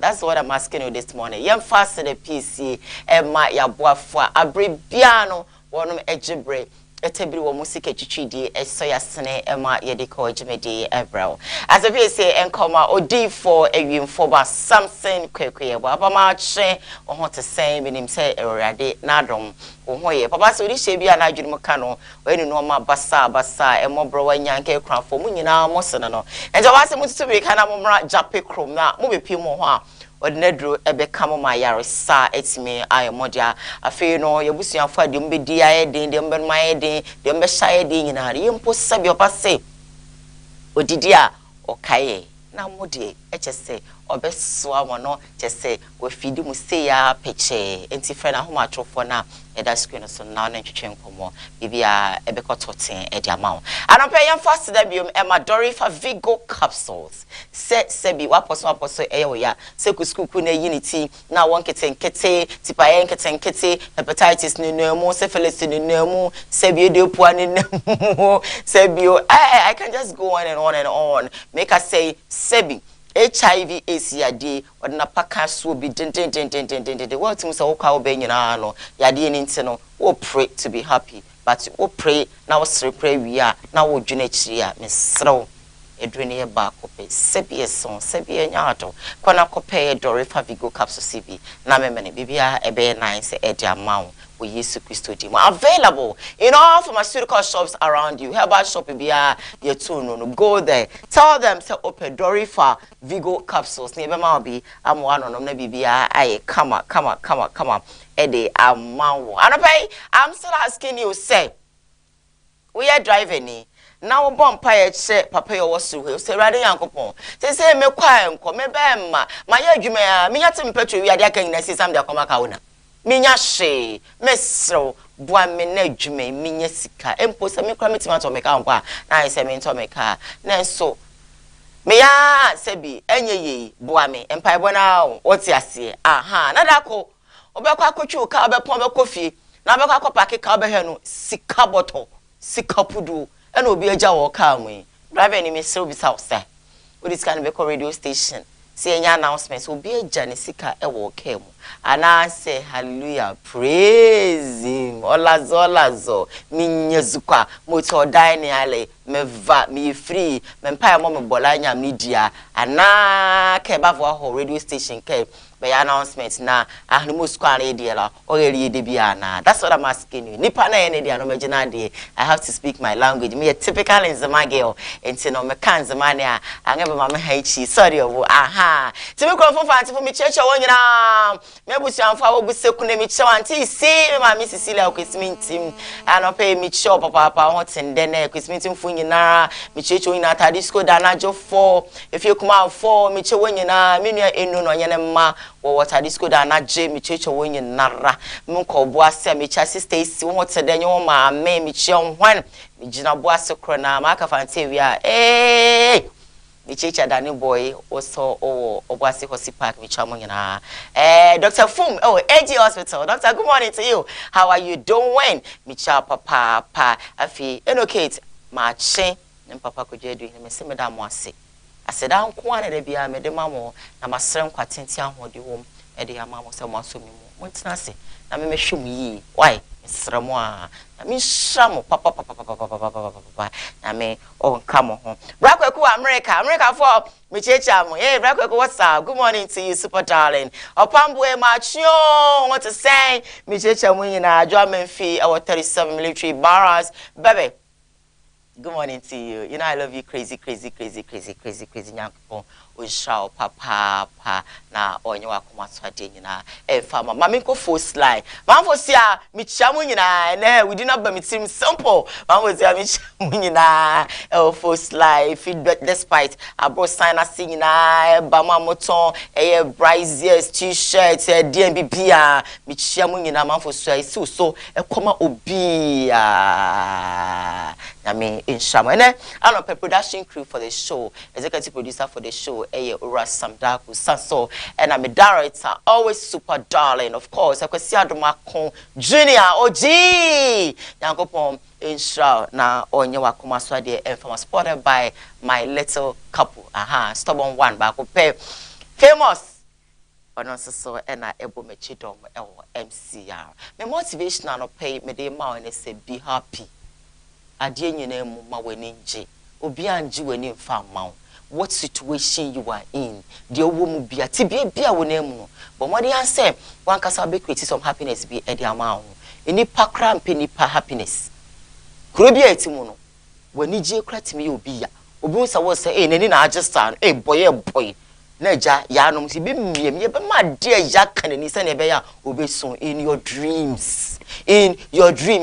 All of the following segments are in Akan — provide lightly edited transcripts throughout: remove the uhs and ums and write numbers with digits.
That's what I'm asking you this morning. Yem fast the PC Emma ya boafo abribiano wonum ejibre etebiri wo musike chichidi esoya sene Emma yediko ejimedi ebro. As if you say enkoma odi for ewimfo ba something kwekwe bo abama che ohon te sen binim se erade nadom ohoye papa so ri shebi ana adwunim ka no weni no ma basa emobro wanyanke kranfo mu nyina mo sene no enja wase mututu bi kana mo mra jape krom na mo bepi mo ho a ordinary ebe kamo ma yaresa etime ayemodia afi no yebusuafo ade mbedi ayedin de mbema ayedin de mbehya ayedin nyina yempo sabi opase odidi a okaye na modie echese obesoa wono chese wafidi mu se ya peche enti frɛ na homa trofo na eda screen so na na twetwe nkomo bibia ebekototen edi amawo anampe yem fast da biom emadori fa Vigo capsules sebi waposo eyo ya se kuskuku na unity na wonkete tipa yenkete hepatitis ni nemu syphilis ni nemu sebi edepua ni nemu sebi I can just go on and on and on make us say sebi HIV is yade odna paka so bi den what things so ka obe nyina no yade ni ntino wo pray to be happy but wo pray na wo sere pray wi a na wo dwene chiri a mesrew edwene ye ba kope sebi eson sebi enyato kwana kope Dorifa Vigo capsule CB na memene bibia ebe nice e dia mawo Yesu Christo dimo available in all pharmaceutical shops around you. Herbal shop bia ye too no go there. Tell them say open Dorifa Vigo capsules. Ni be ma bi amwa no na bibia aye come on. Ede amawo. Anopai I'm still asking you say we are driving ni now bomb pie che papa yo wasu say rade yankopon say me kwa enko me be ma ya adwuma ya me yatim petro wi ade aka nyina sisam de akomaka wona minya she mesro bua me na adwuma minya sika empo se me kra metima to meka nkwa na se me to meka na so me ya sebi enyeyi bua me empa ebo na oti ase aha na dako obekwa akotwu ka obepon obekofie na obekwa akopake ka obehwe no sika boto sika pudu ena obi agya wo ka anwe driver ni me se obi sa ose odi sika ne be radio station see any announcements will be a janisika ewo kemu and say hallelujah praise him olazo minyezukwa moto dine ale meva me free mempa mo me bolanya media ana ke bavo ho radio station ke by announcement na ahnumu square radio la oyeri de bia na that's what I'm asking you nipa na ene dia no magina de I have to speak my language me a typical in Zama girl enti no me kan Zama ne a angebe ma me haichi sorry owo aha ti me krofo fanti fo me cheche wo nyina me busuanfo a wo buseku na me che wanti si me ma me Cecilia okwismintim ano pay me che papa hotende na okwismintim fo nyina me cheche wo nyina tadi school da na jo 4 if you come out 4 me che wo nyina me nua enu no nyene ma wo water disco da na je mi cheche wo nyinara mko bo ase mi cha sister isi wo tede nyo ma me mi che hwan mi gina bo ase kro na ma ka fante wi a mi cheche da ni boy oso obo ase hosi park mi cha mo nyina Dr. Fum AG hospital. Doctor, good morning to you. How are you doing? Mi cha papa afi enokate ma che nem papa ko je du me se me da mo ase aseda nko ana de bia me de mamo na masrem kwatenti ahode wom e de amamo se mo aso mi mo montina se na me hwem yi why mesremo a na me shamo papa na me on kamo ho brakwaku America for me checha mo brakwaku what's up good morning to you super darling opambo e machio what to say me checha mo nyina adwa menfi our 37 military barracks baby. Good morning to you. You know I love you crazy nyanko. Ushao papa na onye wakoma swade nyina. Fama mama ko force line. Mama for sia mi chamu nyina na we did not ba mi team simple. Mama for sia mi chamu nyina force line feedback despite abro sign na sing na ba mama moton braziers t-shirts DMB bia mi chamu nyina mama for sia isi so ekoma obi I mean, in Shamane, I'm a production crew for the show, executive producer for the show, Ura Samdaku Sasso, and I'm a director, always super darling, of course. I could see Adomako Junior, OG, Yankopon, in Shroud, now on your Kumaswadi, and from spotted by my little couple, stubborn one, back pay famous. ono so na ebo mechidom ewo MCR me motivational no pay me dey ma one say be happy ade nyina mu ma wani nje obi anje wani mfa ma what situation you are in the owo mu bia ti bia wona mu no but mo dey answer one kasa be create some happiness be e dey ama ho eni pakra mpeni pa happiness kuro bia etimu no wani je kra timi obi ya obi unsa wo say nani na agestan boy na ja ya no si be miem ye be ma de ya kanani se na be ya obesun in your dreams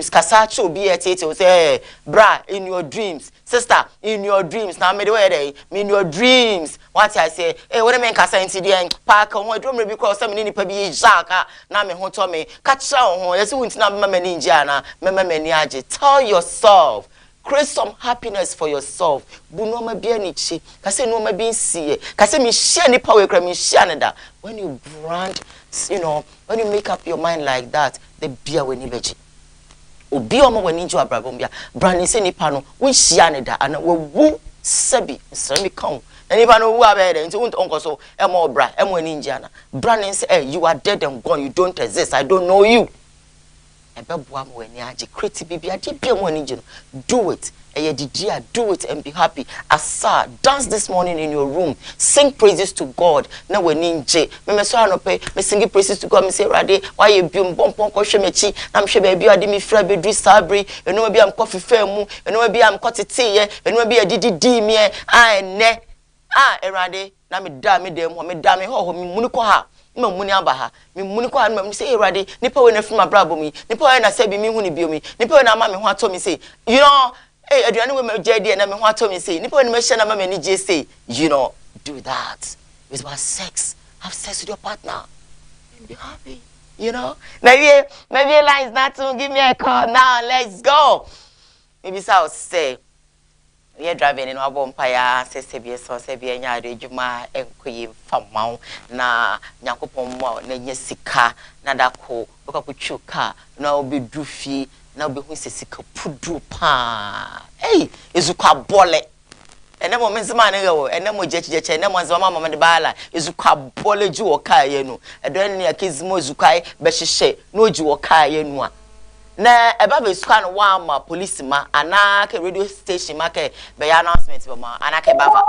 kasacho obi etete o say bra in your dreams sister in your dreams na me the way dey in your dreams what I say what me kasa nti dey park on drum be because me ni pa bi jaka na me ho to me ka kira ho yesi wunti na mama mani ngia na mama mani age tell yourself create some happiness for yourself. Bunoma bi anichi. Kase no ma bi nsie. Kase mi share ni power kra mi share nda. When you brand, when you make up your mind like that, the beer we ni beji. Obi omo we ninjo abrabom bia. Brand se nipa no, we share nda ana we wu sebi. So mi kan. Nipa no wu abede nti won onko so e mo bra, e mo ninja na. Brand say you are dead and gone, you don't exist. I don't know you. Do it. Do it and be happy. Asa, dance this morning in your room. Sing praises to God. Now we ninja. Me so no pay. Me sing praises to God. Me say rade. Why you be bom ko hwemechi. Na me hwe baby ade me fra be dri sabri. Eno ma bi am coffee famu. Eno ma bi am kotete ye. Eno ma bi adidi me. Ne. Erade. Na me da me dem ho. Me da me ho me muni ko ha. Muni abaha mi muni kwa me say erade nipa we na fi mabrabo mi nipa we na say bi mi hu ni biomi nipa we na ma me ho ato mi say aduane we ma jade na me ho ato mi say nipa we na me hye na ma me ni je say do that. It's about sex. Have sex with your partner and be happy. Maybe lines not to give me a call now. Let's go. Maybe so say we are driving in our bompire, says Sebia nya rejuma enkoyi famau na nyakopon mo na nyesika na dako okakuchuka na obi dufi na obi hu sesika pudu pa ezukwa bole enemo menzima na yo enemo jeche enemo nzama mama de bala ezukwa bole ji wokaye no edon ne akezimo ezukwa be hyehye na oji wokaye no a na eba be suka no wa ma police ma ana ke radio station ma ke be announcement be ma ana ke bava.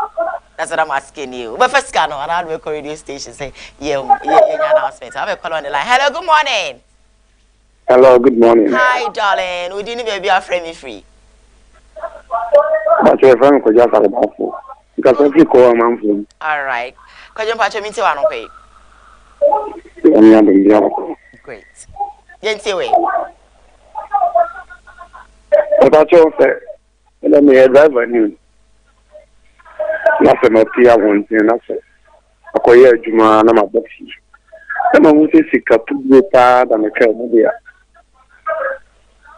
That's what I'm asking you. But first can no ana we radio station say yeah announcement. I have a call on the line. Hello, good morning. Hello, good morning. Hi darling. We didn't baby our friend me free. But your friend ko just about for. Because every call man from. All right. Ko jom pa cho mi ti wa no pay. Great. Yenti we. But I told her, let me drive new. Nothing up here, one thing, nothing. I call you Juma, and I'm a boxy. I'm a woman sick up to be bad and a car.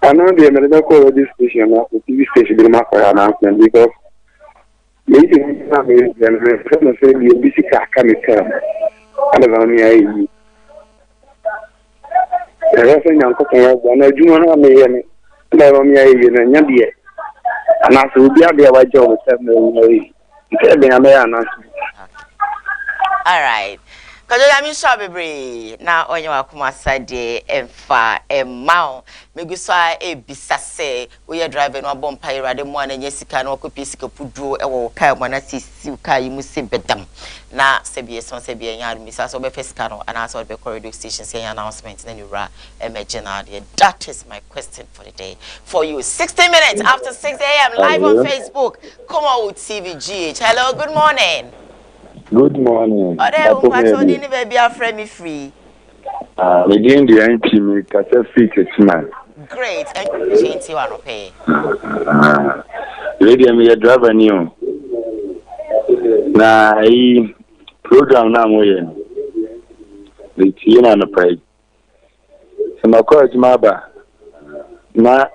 I know the medical radio station, the TV station, the market announcement because maybe I'm a say you're busy coming come. And I'm only I reckon Uncle One, I do not know. Never me in India. And I will be a white job with 7 all right. Because I'm sure now on your Kumasa day and far and mount. Maybe so a bisase. We are driving a bompire the morning. Jessica no copisco pudu or car when I see Suka, you must say bedam. Na Sebia son Sebia and Mrs. Obefescano and answer the corridor station saying announcements. Then you ra imagine idea. That is my question for the day. For you, 60 minutes after 6 a.m. live on Facebook. KUMAWOOD TVGH. Hello, good morning. Good morning. Didn't baby our friend me free. Again, the anti me catastrophic man. Great, and change you are pay. Lady, I'm a driver new. Na I program now moye. The Tina no pray. So my coach maba. Na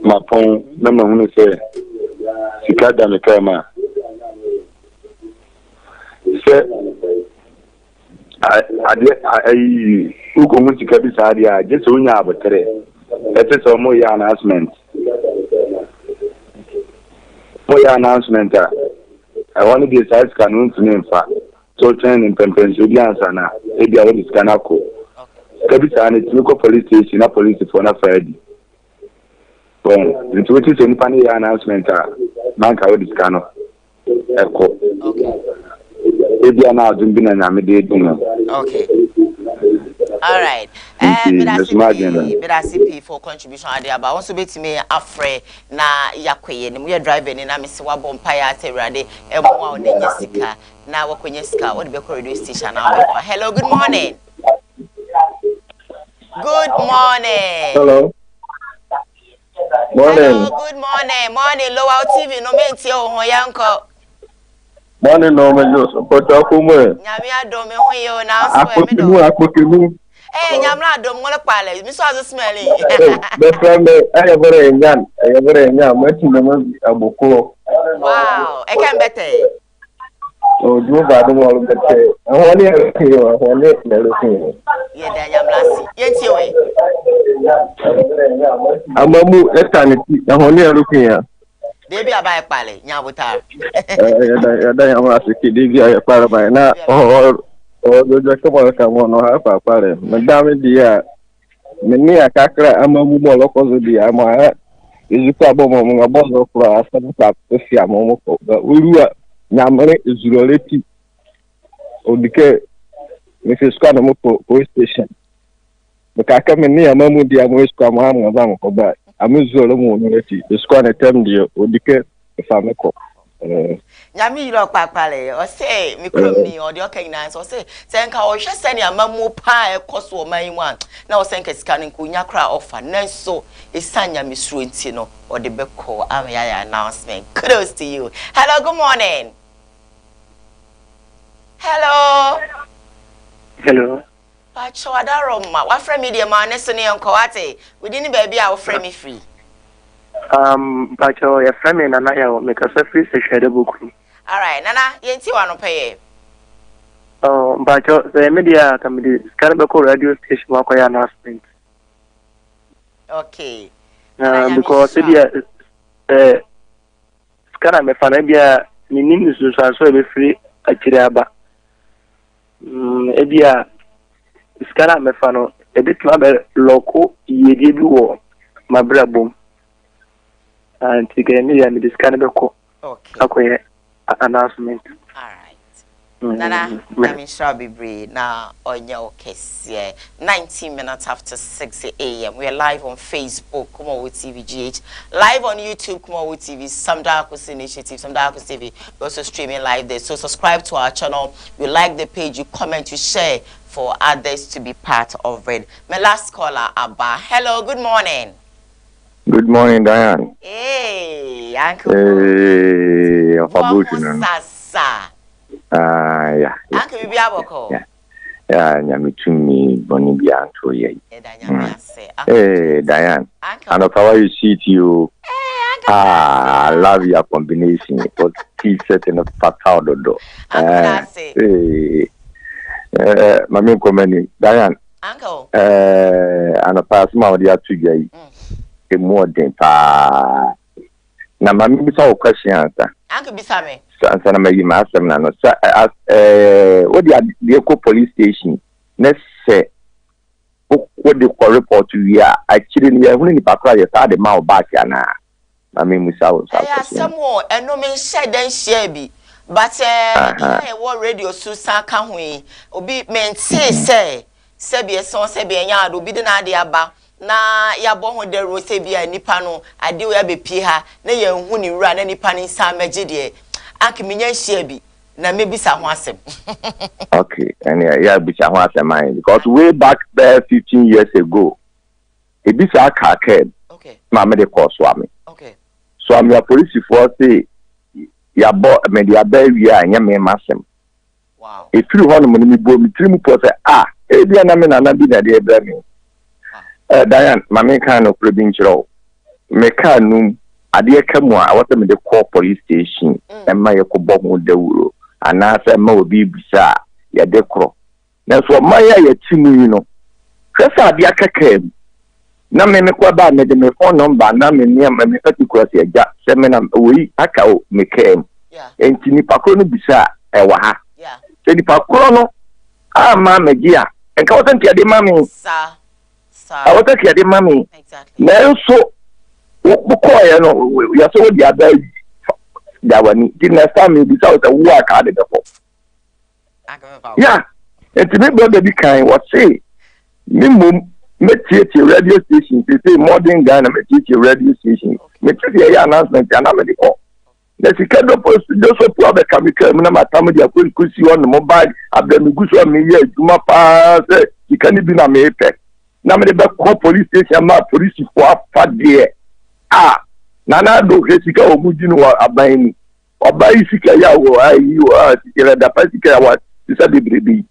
my phone number one say. Sikada me kama. I who go to Cabissadia, just only arbitrary. That is a more announcement. More announcement. I want to be a size canoe to name for Sultan in Pennsylvania, Sana, maybe I will scan up. Every time it's local police station, not police for not Friday. Well, it's what is any funny announcement. Man, I will scan up. Okay. Maybe I'm now doing an immediate. Okay. All right. But I see for contribution idea, but also bet me afraid na yakwe and we are driving in a Miss Wabompire Terrade and one in Jessica. Now, what when you scout what the corridor station now. Hello, good morning. Good morning. Hello. Morning. Hello, good morning. Morning, low out TV, no means your uncle. Morning, no, man, you support our woman. Yamia don't know you now. I put you. Hey, Yamla don't want to pilot. Miss was smelling. The friend, I have very young. I have very young. Waiting the Abuko. Wow, I can better. Oh, you got them all better. I want to hear you. I want to hear yeah, then Yamla. Yes, you way. I'm a move eternity. I want to look here. They be a by pilot. Yabuta. I am asking you, Parabay. Now, the couple come on half a party. Madame, dear, many a cacra, I'm a more local. I'm a is a problem of a for us. To see a moment, but we were Yamare is relative of the care. Mrs. Scanamo police station. The Kakam near Mamu, the Amos come home about that. I'm a Zolomo, the squad attempt you or the care if I'm a cook. Yami lock papale or say me crummy or the canines or say thank our just send your mamu pie cost or my one. Now thank a scanning kunyakra offer none so is Sanya Miss Ruintino or the Beko Amaya announcement. Kudos to you. Hello, good morning. Hello. Hello. Pacho Adaroma, what friend media man, Nessoni and Coate? We didn't baby our friend me free. Pacho, your friend and I make a free session book. All right, Nana, you want to pay. Oh, Pacho, the media can be the Scarborough radio station work announcement. Okay. Because the Scarab Fanabia, meaning is also free at Chiraba. Ebia Scarab Mefano, a bit local, ye did war, my brabum. And to get me and this kind of okay announcement. All right. Nana, I mean, shall be brave now on your case. Yeah, 19 minutes after 6 a.m. We are live on Facebook, KUMAWOOD TV GH, live on YouTube, KUMAWOOD TV, some Darkus Initiative, some Darkus TV. We're also streaming live there. So subscribe to our channel. You like the page, you comment, you share for others to be part of it. My last caller, Abba. Hello, good morning. Good morning, Diane. Hey, Uncle. Hey, Sasa. Yeah. Uncle, we be able to. Yeah, Yamitumi Bonibia to ye. Hey, Diane. And of how you see it, you. I love your combination. Because he's setting a fat out the door. Hey, my main comment, Diane. Uncle. And a pass my dear to ye. More than now, my miss question answer. Uncle Bisame. Answer my master. What the police station? Let's say, what the report to you are actually only Pacra, the mouth back. I mean, we saw some more, and no man said then shabby. But I war radio Susan can't we? Obi men say, Sebia son Sebia yard will be the idea about. Na ya bo ho de rose bia nipa no ade we abepie ha na ya hu ni wura na nipa ni sa magye de akiminya hia bi na mebisa ho asem. Okay, and yeah bisa ho asem because way back there 15 years ago e bisa aka ked okay ma me de course wa me okay so am your police for say ya bo me de abawi anya me masem wow e firi ho no mo ni bo mi trim po say e bia na me na bi na de ebra me Diane, my main kind of provincial. Mekanum, Adia Kamwa, I want them in the core police station, and my Kobom de Uro, and I said, Mo be bizarre, ya decro. That's what my you know. Just Adia came. Na me kwa ba me de me phone number, na me near me cross ya seminar we aka me came. Yeah. And Tini Pacono bizarre, ewa. Yeah. se nipa koro no ama megia enka wotanti ade mami sa wotanti ade mami exactly na so bukoya no ya so di aba dawani di next time you decide to work hard the for yeah it me brother be kind what say me mum metie radio station say modern Ghana metie radio station metie ya announcement na me dey the second post those who have a chemical na matam dia kusi on mobile abemi guso me ye juma pa say you can be na me pe na me dey call police station ma police for afa there nana do sika omuji no aban ni obai sika ya wo ayi wo sika da pa sika wa sisa bibrebi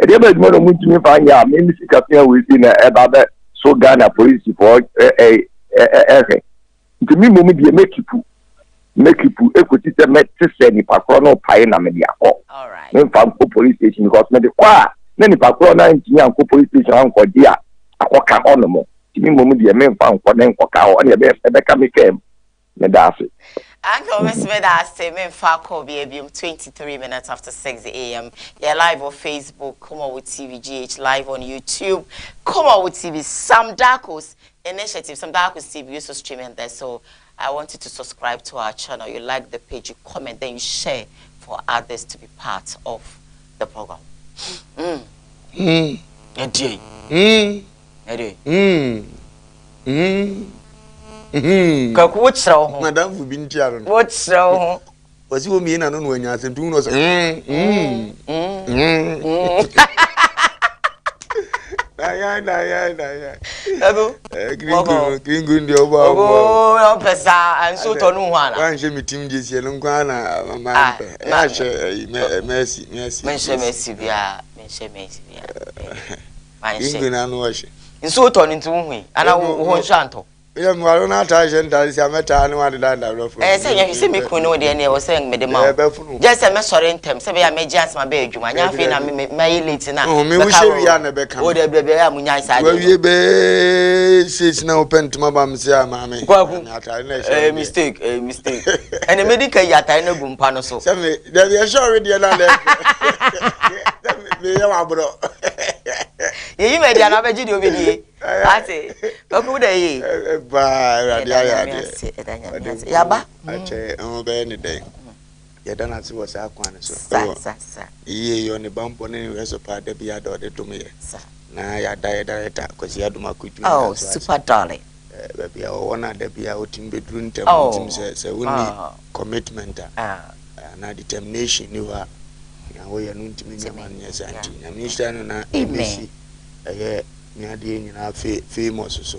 e dey be mo no muji me fa nya me sika fe we si na e ba be so Ghana police for nti mi mo me dey make people equity se met se ni pakro no pai na me dia ko all right me fa ko police station because me dey kwa na ni pakro na ntinya ko police station an ko dia akoka ono mo mi mo me dey me fa nko na nkoka ho na be ka me kem me da afi Uncle Miss Medase, me fa ko be 23 minutes after 6 a.m. Yeah, live on Facebook, KUMAWOOD TV GH, live on YouTube, KUMAWOOD TV, Sam Darko's initiative, Sam Darko's TV, you also streaming there. So I want you to subscribe to our channel. You like the page, you comment, then you share for others to be part of the program. What's wrong? Madam for being tired. What's wrong? Was you mean? I don't know when you're saying, do not say, and so to no one. I'm sure me team this year, long Ghana, mercy. In so turn into me, and I won't shanto. Yeah, I don't know how to say I'm a tiny one that I love. I say, you see me, Kuno, the end, was saying, Madame, just a mess or in terms of I may just my bedroom. I feel I'm my late now. Me wish you are never come. Would be Munyasa? Will you be sits now open to my mam's mammy? Mistake. And the medical yat I know boom panoso. There be a show already another. You made another video video. I say, good day. Yaba. I say, oh, any day. You don't have to was our quan. Ye, on the bump on any rest of part, there be a daughter to me. Now, I died because you had my good. Oh, super darling. Be our one, there be out in bedroom. Oh, says, we need commitment and determination. You are. We are not to me, yes, and I'm standing on ABC. Me adi nyina famous so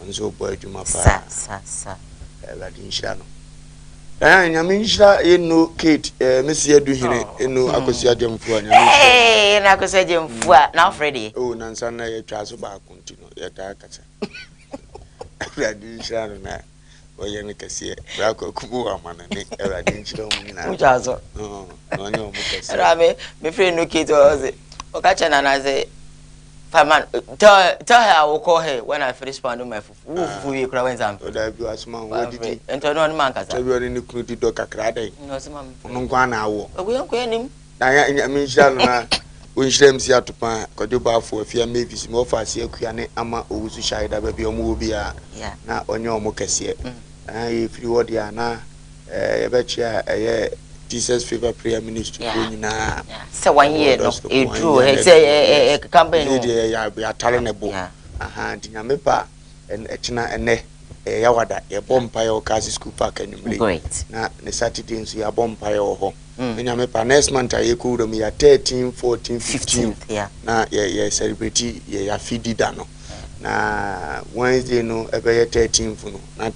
onzo boy adwuma pa sa ladin shira no nyame nshira eno Kate Messi adu hine eno akosi ademfu nyame nshira na akosi ademfu na Freddy oh na nsa na ye twa so ba kontinu ye ta kata ladin shira no na oye ne kase bra ko kubu amana ne ladin shira mu nyina uja so no onye o mu kase ra me friend no Kate oze okacha na na say man, tell her I will call her when I finish pounding my food. Who you cry when I'm what did you enter on man? Because you are in the community doctor Crade. No, some we are going him. I mean, Shalna, when she comes here to pan, could you buy for a few maybe more fast here? Kiane Ama Uzu Shai, that will be a movie. Yeah, now on your moccassier. If you were the Anna, I bet you Jesus favor prayer ministry na so 1 year no e true he say campaign we are talentable aha nyame pa echina ene ya wada ye bompa ya okasi school park anymore na ne Saturday nso ya bompa ya ho nyame pa next month aye ku do me ya 13 14 15 na ye celebrate ye ya fidida no na Wednesday no ebe 13th no na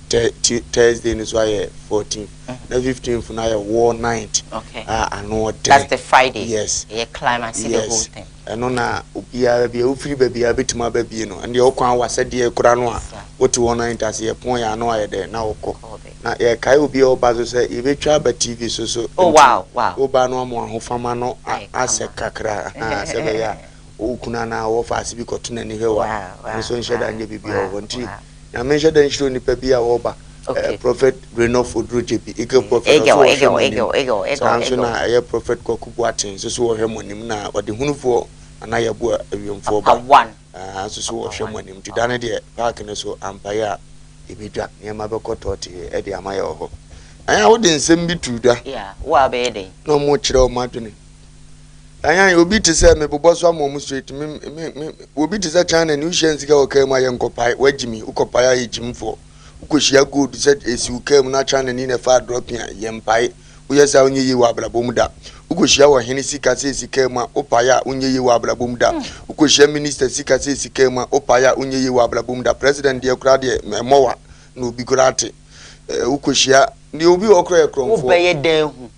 Thursday no so aye 14th na 15th no aye war night okay ano that's the Friday yes ye climax the whole thing eno na obia bia ofiri bia betuma bia no and ye kwan wasade kura no a woti won night as ye pon ya no aye de na wokọ na ye kai obia obazo say ye betwa ba TV so oh wow oba no mo ahofama no ase kakra se be ya okuna na wo fast bi kotuna ni hewa so nheda anye bibia wo nti na me nheda nhiro ni pa bia wo ba Prophet Renoff Odro JP Ego Prophet so na aye Prophet Kokubu Atin so wo hwem onim na ode hunufo anaye bo awiemfo ba so wo hwem onim ti dane de park ne so ampaye a ebedwa niam bekotote e de amaye ho anya wo de nsem bi tuda wa be de no mo kire o madwene anya obi te se me boboso amom straight me obi te se China ni uhye nsika o kai ma ye nkopai wagimi ukopai a yegimfo ukohia gold set esi ukam na China ni na fa drop ye mpai uyesa onye yi wa ablabom da ukohia wo hene sika se sika ma opaya onye yi wa ablabom da ukohia minister sika se sika ma opaya onye yi wa ablabom da president de kura de memowa na obi kurate ukohia ni obi okro ekromfo obeye den hu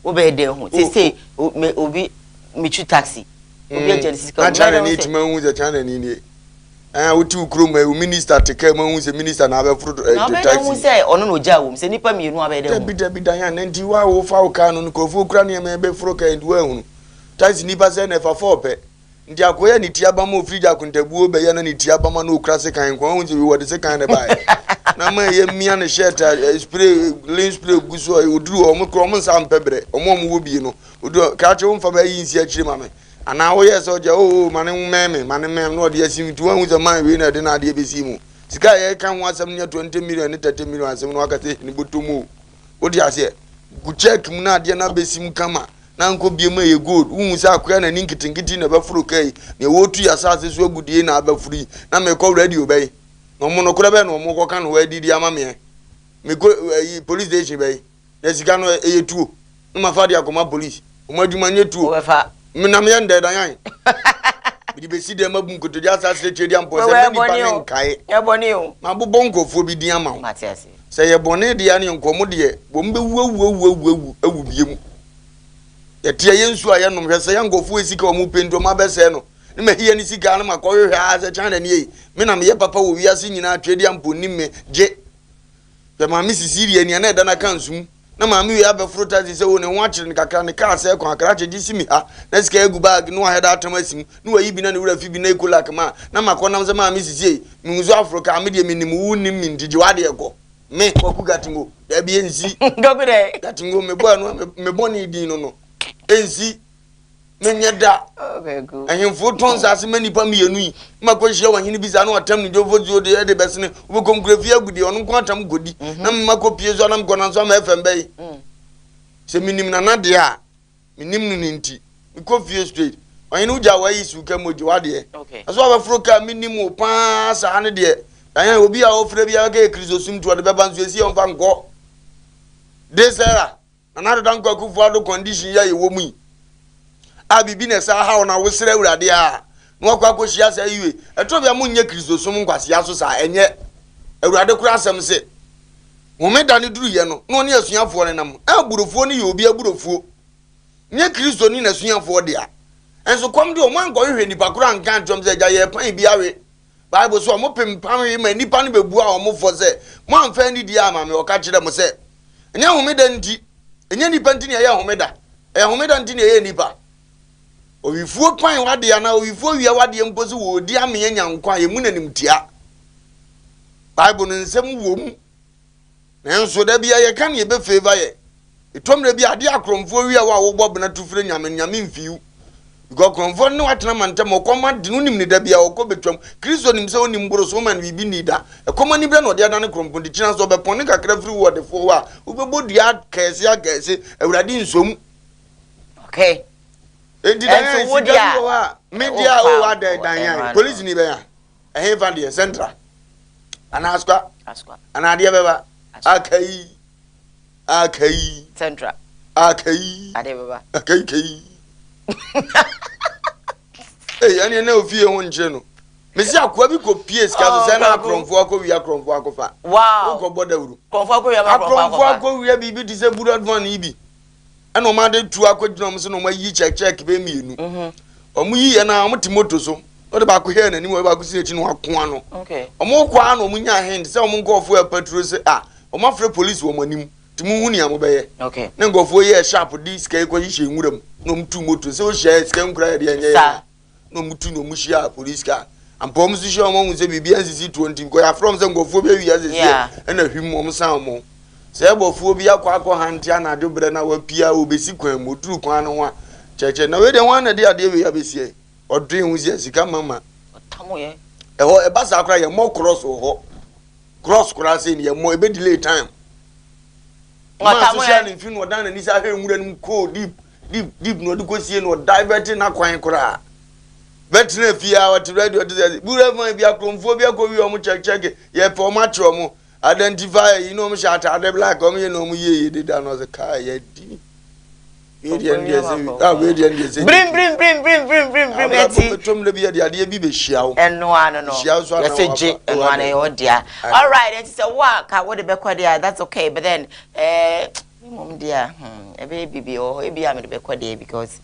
obeye den hu se obi michu taxi obi agency ka China ni tima hu ze China ni uti ukuru ma minister teke ma hu ze minister na abefuru taxi na say ono no ja wo se nipa mienu abede hu bi dan ya nti wa wo fa wo ka no ko fu kura ne ma ebefuru ka ndi wa hu taxi nipa se na fa 4 pe ndi akoya ni tiaba ma ofrija kuntabuo be ya na ni tiaba ma no ukra se kan ko hu ze wo de se kan ne bai na ma ye mia ne shirt spray lens spray guso oduru o mo kro mo nsa mpebre o mo wo bi no odu ka che wo mfa ba yi nsi akire ma me ana wo ye so je mane meme no de asim tu hu ze man we na de na de besi mu sika ye kan ho asem ne 20 million ne 30 million asem no aka se ni botomu odi ase gu check mu na de na besim kama na nko bie ma ye gold hu se akoya na ninkitingiti na bafuru kai ne wotu ya sase so agudie na abafuri na me ko radio bai no mo no kura be no mo ko kan wa didi ama me go police station bai na sika no e yetuo no ma fa dia koma police o ma djuma nyetuo we fa me na me yende dan yan bi be si de mabun ko to dia sa se chedi ampo se me ni pa ne nkai e boni o ma bobon nkofo bi din ama matiase se ye boni de ya ne nkomo de bo mbe wu biem ye tie ye nsu aye no hwese ya nkofo esika o mu pento ma be se no ni me hiye ni sika na makoyo hwa se China ni yi me na me ye papa wo wiase nyina chedi ampo ni me je be ma mi sisiri ani na da na kansum na ma mi wi abefro tazi se wo ne ho akire ne kakra ne ka se kon akra che gisi mi ha na sika egu bag no ha da atom asim no wa yi bi na ne wura fi bi na ekola kama na makonam se ma mi sisi mi nzu afro ka me de mi nim wu nim mi ndije wa de eko me kwaku gatingo da bi ensi gobere gatingo me bo no me boni din no ensi menye da okay good ahemfo tonsa se mani pa me yenu yi makohia wa hini bisa no atam ni jovo zo de besne wo konkurafia agudi ono nko atam godi na makopie zo na mkona so ma fm bai se minim na de a minim no nti mikofie straight ohini uja wa yi suka moji wa de aso abafro ka minim o pa sa ne de dan obi a ofre bia ka ekrisosum to de beba nso esi on fa nko de sera na dan ko akufu ado condition ya yewo mu abibi na sa ha na wosere urade a no akwa koshia sa yiwe eto bia munye krisosum nkwase aso sa enye urade kura asem se momeda ne duru ye no no ne asuafo ne nam aburofo ne ye obi aburofo nye kristo ni na asuafo de a enso kom de o man ko hwehwe nipa kura nkan tom se ja ye pan bi awe bible so mo pem pan ye ma nipa ne bebu a o mo fo se mo amfa ni di ama me o ka kire mo se enye homeda nti enye nipa nti ne ye homeda homeda nti ne ye nipa owifuo kwan wade ana owifuo wiya wade mpozi wo di ame nyankwa ye mu nanim tia bible no nsem wo mu nanso da bia ye kan ye be favor ye etomre bia ade akromfo wiya wa wo bob na tufire nyame mfiu go kromfo ne watena mantem okoma de no nim ne da bia okọ betwam kristo nim se onim boro so man bibi ni da ekoma ni bia na ode ada ne kromfo de kina so be pon ne kakra firi wo de fo wa ubebodua kese agese awurade nsom okay and so media o ada dan police ni be ya ehn van de central ana askwa ana de beba akai central akai ade beba akai ani na ofie ho nche no mesi akwa bi ko PS ka so se na akromfo akofa wow ko bodawuru kromfo akowi wi bibi di se buru advan ibi ana o ma de tu akwadina mo se no ma yi check be mienu omu yi na omu timoto so o de ba ko he na ni mo ba ko si echi no akwa no okay omu kwa na omu nya hand se omu ngofo e patrol se omu afre police wo manim timu hu ni amobeye okay na ngofo ye sharp di sky ko yi hyenwuram na omu tu moto se o hye sky nkura ye de enye ya na omu tu no omu hia police ka and promise to show mom say be NCC 20 because you from some go for baby as and a him mom sound mo say bo bi akwa hantia na adwobre na wa pia obesi kwan mo turu kwan no wa cheche na we dey wan na dey ade we abesi odwen hu sie sika mama tamo ye ho e basa akra ye mo cross ho cross say ni ye mo e be delay time ma social ni fin wodan na ni sa hwe nwura num ko deep no do sie no divert na kwan kra vetina fia what radio this bura man bia kromfo bia ko wi o mo check ye pe o ma tro mo identify you know me shot ade black o me you know mo ye dey da no the car ye di bring eti tom le bia ade bi be hia wo eno ano no ye feje eno ano ye odia all right it is a work what the be kwadia that's okay but then mom dia e be bibi o e bia me de be kwadia because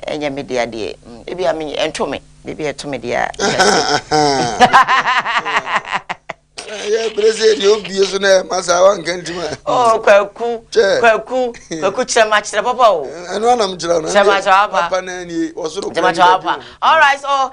enye me dia de e bia me entome baby etome dia yeah, president, you be so na masa wan kantima. Oh, kwaku chema chira papa o. Eno na mchira na. Chema papa. Papa na ni osoro. Chema papa. All right, so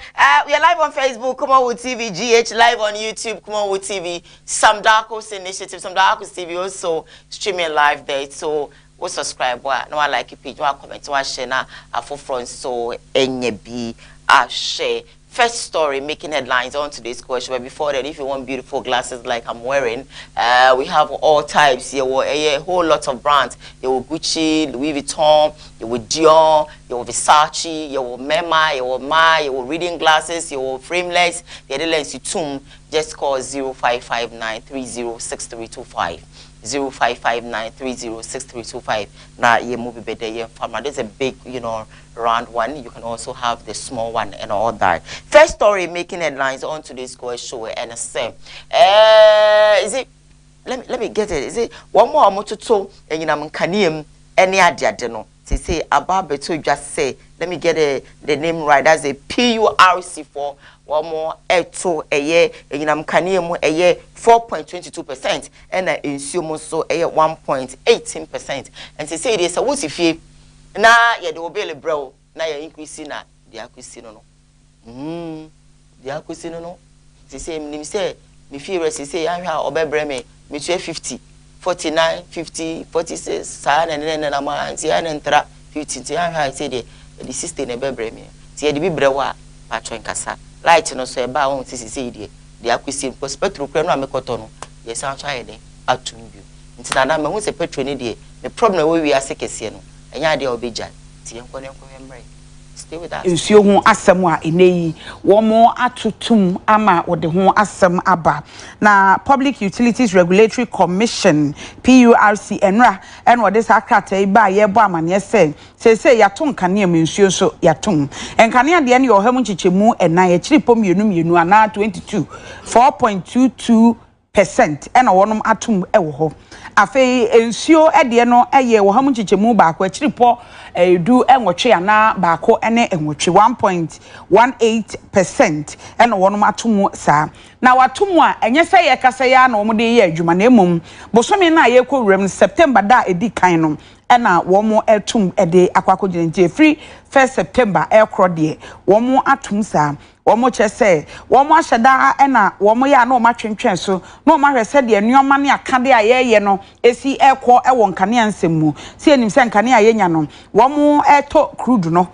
we are live on Facebook, KUMAWOOD TV, GH live on YouTube, KUMAWOOD TV, Sam Darko's initiative, Sam Darko's TV also streaming live there. So we subscribe, no one like page, no comment, no share na front so enye bi a share. First story making headlines on today's question. But before that, if you want beautiful glasses like I'm wearing, we have all types here. A whole lot of brands. You will Gucci, Louis Vuitton, you will Dior, you will Versace, you will Mema, you will Ma, you will reading glasses, you will frameless. The other lens you tune. Just call 0559306325. 0559306325. Now you move better. There's a big, round one. You can also have the small one and all that. First story making headlines on today's show and is it? Let me get it. Is it one more mototo and kanium any idea? They say about beto just say. Let me get the name right. That's a PURC for one more eto a year and kanium a year 4.22% and in sumo so a 1.18%. And they say this a what's if you na ye de obele bro na ye increase na de akwisi no de akwisi no they say me say me fear say ahwa obebre me 50 49 50 46 sa na ma anti anentra 50 ti ahwa say the system na bebre me ti ye de bibre wa patro nkasa light no so e ba won ti say de akwisi prospector kura no amekoto no ye san try de atum bi nti na me hu se petro ni de me problem we wi asekese no enya de obeja ti enko emre stay with us nsuo hu asem a eneyi wo mo atutum ama wo de hu asem aba na Public Utilities Regulatory Commission PURC enra en wo de sakrata iba ye bo amane se yaton kane am nsuo so yaton enkane ade ne yo hamu chichemu ena ye chiripom mienu ana 22 4.22% ena wonum atum ewo ho afei ensuo ede no eye wo hamu chichemu ba ko chiripo edu enwotwe ana ba ko ene enwotwe 1.18% ena wonum atum sa na watum a enye se ye kasa ya na wo de ye adwuma na emom bosome na ye ko wurem September da edi kan no ena womo etum ede akwakogire ntie free 1st September ekro de womo atum sa womo chese womo ahyeda ena womo ya na womo twentwen so na womo hwese de anuoma ne akade ayeye no esi ekọ ewo nkane ansemu si enim se nkane ayenya no womo eto crude no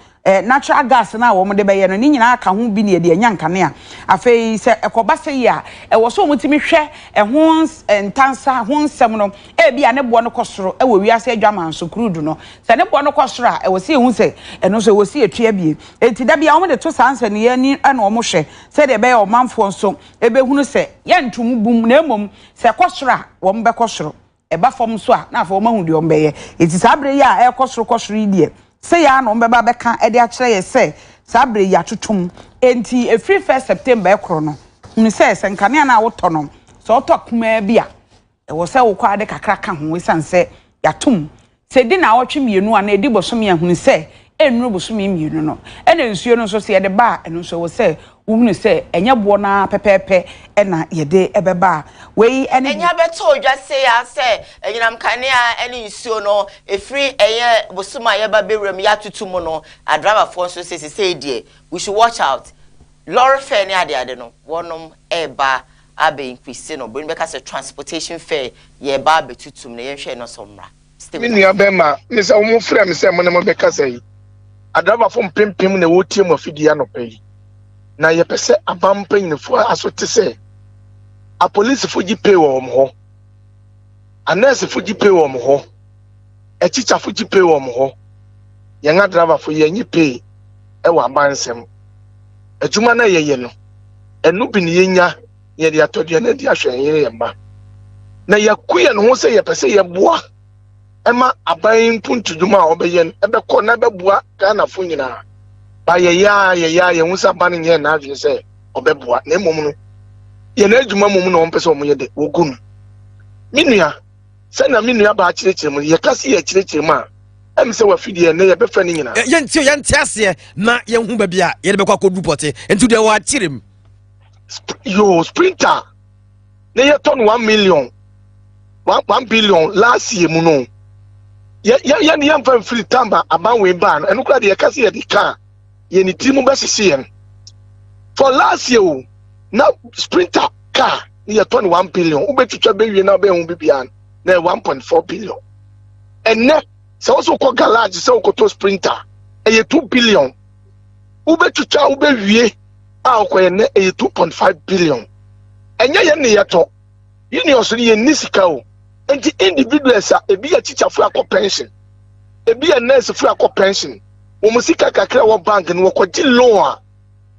natural gas na womo de beye no ni nyina aka ho bi ne de anya nkane a afei se ekoba se ya ewo so omutimi hwe eho ntansa ho nsem no bia ne bo no kosoro ewo wiase adwaman so crude no se ne bo no kosoro a ewo se ehu se eno so ewo se etua bie enti da bia womo de to sansa ne yani ana womo hwe se de beye omanfo nso ebehunu se ye ntum bum na emom se kosoro a womo be kosoro eba fom so a na afọ mahu de ombeye enti sabre ya ekosoro idie se ya no mbeba beka ede a kire ye se sabre ya tutum enti free 1st September ekro no hunu se nkane na woto no so otokuma bia wo se wo kwa de kakra ka ho wesanse yatum se di na wotwe mienu ana edi bosom ya hunu se enuru bosom mienu no ena nsuo no so se ye de ba eno so wo se hunu se enye bo na pepepe ena ye de ebeba we ene enya beto odwa se ya se enyinam kane a ene nsuo no efri eye bosom a ye ba bewrem ya tutum no a driver for so se die we should watch out lorry fare ni ade no wonom eba abe increase no bring because the transportation fare ye ba betutum na ye hwe no so mra mini abema ni se omo frɛ me se mo ne mo beka sai adaba fo mpempem na wotie mo afidi anopai na ye pese abampanyinfo asote se a police fo gi pay wo mo ho a nurse fo gi pay wo mo ho a teacher fo gi pay wo mo ho ye nga driver fo ye nyi pay e wa bansem adwuma na ye no enu bi ne yenya ye de atodua na di ahwe ye ma na yakuye no ho se ye pese ye boa ema aban puntuduma obeyen ebe ko na bebua Ghana fo nyina ba ye ya hu sa ban nye na adwene se obebua na emom no ye na adwuma mom no mpese omo ye de ogun minua se na minua ba akirikire mu ye kase ye akirikire mu a em se wafidie na ye befa ni nyina ye nti ase na ye hu ba bia ye de bekwa kodu pote nti de wa akirem yo sprinter na ye ton 1 million 1 billion last year mu no ya ni yam fan free tamba aban we ban enu kra de ye kase ye di ka ye ni timu ba sisi for last year na sprinter car ye ton 1 billion ubetwitwa be wie na be hu bibia na 1.4 billion enne se wo so ko garage se wo ko to sprinter ye 2 billion ubetwitwa ube wie a ko ye na 2.5 billion enye ye ne ye to union so ye nisika o enti individuals a ebi ya teacher fu akọ pension ebi ya nurse fu akọ pension wo musika kakra wo bank no ko gi loan a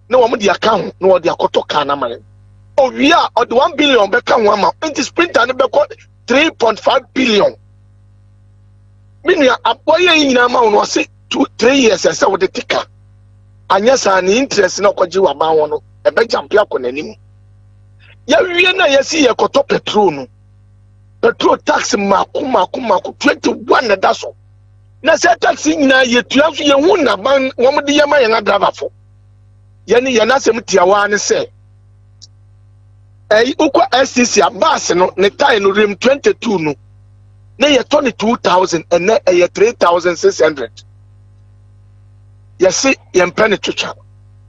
na wo di account na wo di akoto ka na mare o wi a o di 1 billion be ka ho ama enti sprinter ne be ko 3.5 billion minua aboye nyina ma wo no se 3 years ese wo de tika anya sa ni interest na ko gi wa ban wo no e be jampe akonanim ya wie na yesi ye koto petrol no petrol tax maku 21 na daso na se taxi nyina ye tuafu ye hu na ban wo mo de yema ye na driver fo ye ni ye na sem tiawa ne se uko SCC abas no ne tie no rem 22 no na ye 22,000 and na ye 3,600 ye se ye mpene twetwa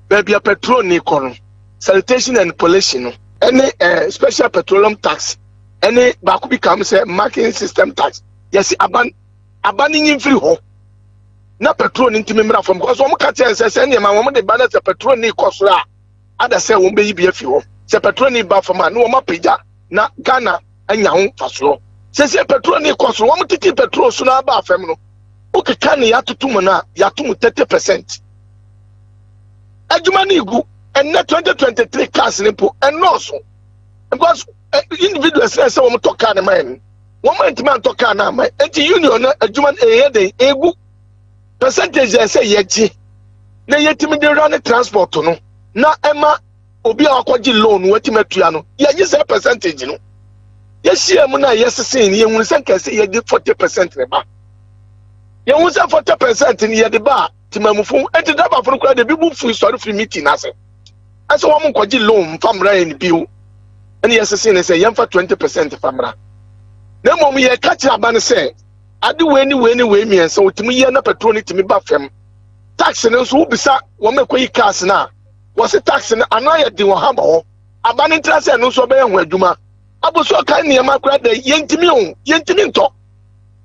baby petrol ni kono sanitation and pollution no any special petroleum tax any baku become say marking system tax yes aban yin free ho na petrol ni ntimi mra from because wo ka tell say ne ma wo de balance petrol ni cost ra ada say wo be yi bi afi ho say petrol ni ba from na wo ma peja na Ghana anya ho faso say petrol ni cost wo mo titi petrol so na ba afem no o ke kan ya tutum na ya tum 30% adwuma ni gu and 2023 cars ni po and no so because individuals say we talk car na man one man talk car na man enti union na adwuma dey egu percentage say yeji na yetimi dey run transport no na ema obi akwaji loan wetimatua no ye say percentage no ye share mu na yesese ni ye hu say kan say ye dey 40% ne ba ye hu say 40% ni ye dey ba timamufu enti daba fun kura dey bibu fu story free meeting na say aso wo mu kwaji loan famra ye ni biu and yes, say yam for 20% famra. No mom ye catch a ban say, I do any me and so to me na petrol to me baffem. Tax and so be sa woman quick cars na. Was a tax and anaya di wahabo. A ban interest and no so be and weduma. I was so kind near my crowd the yentiminto.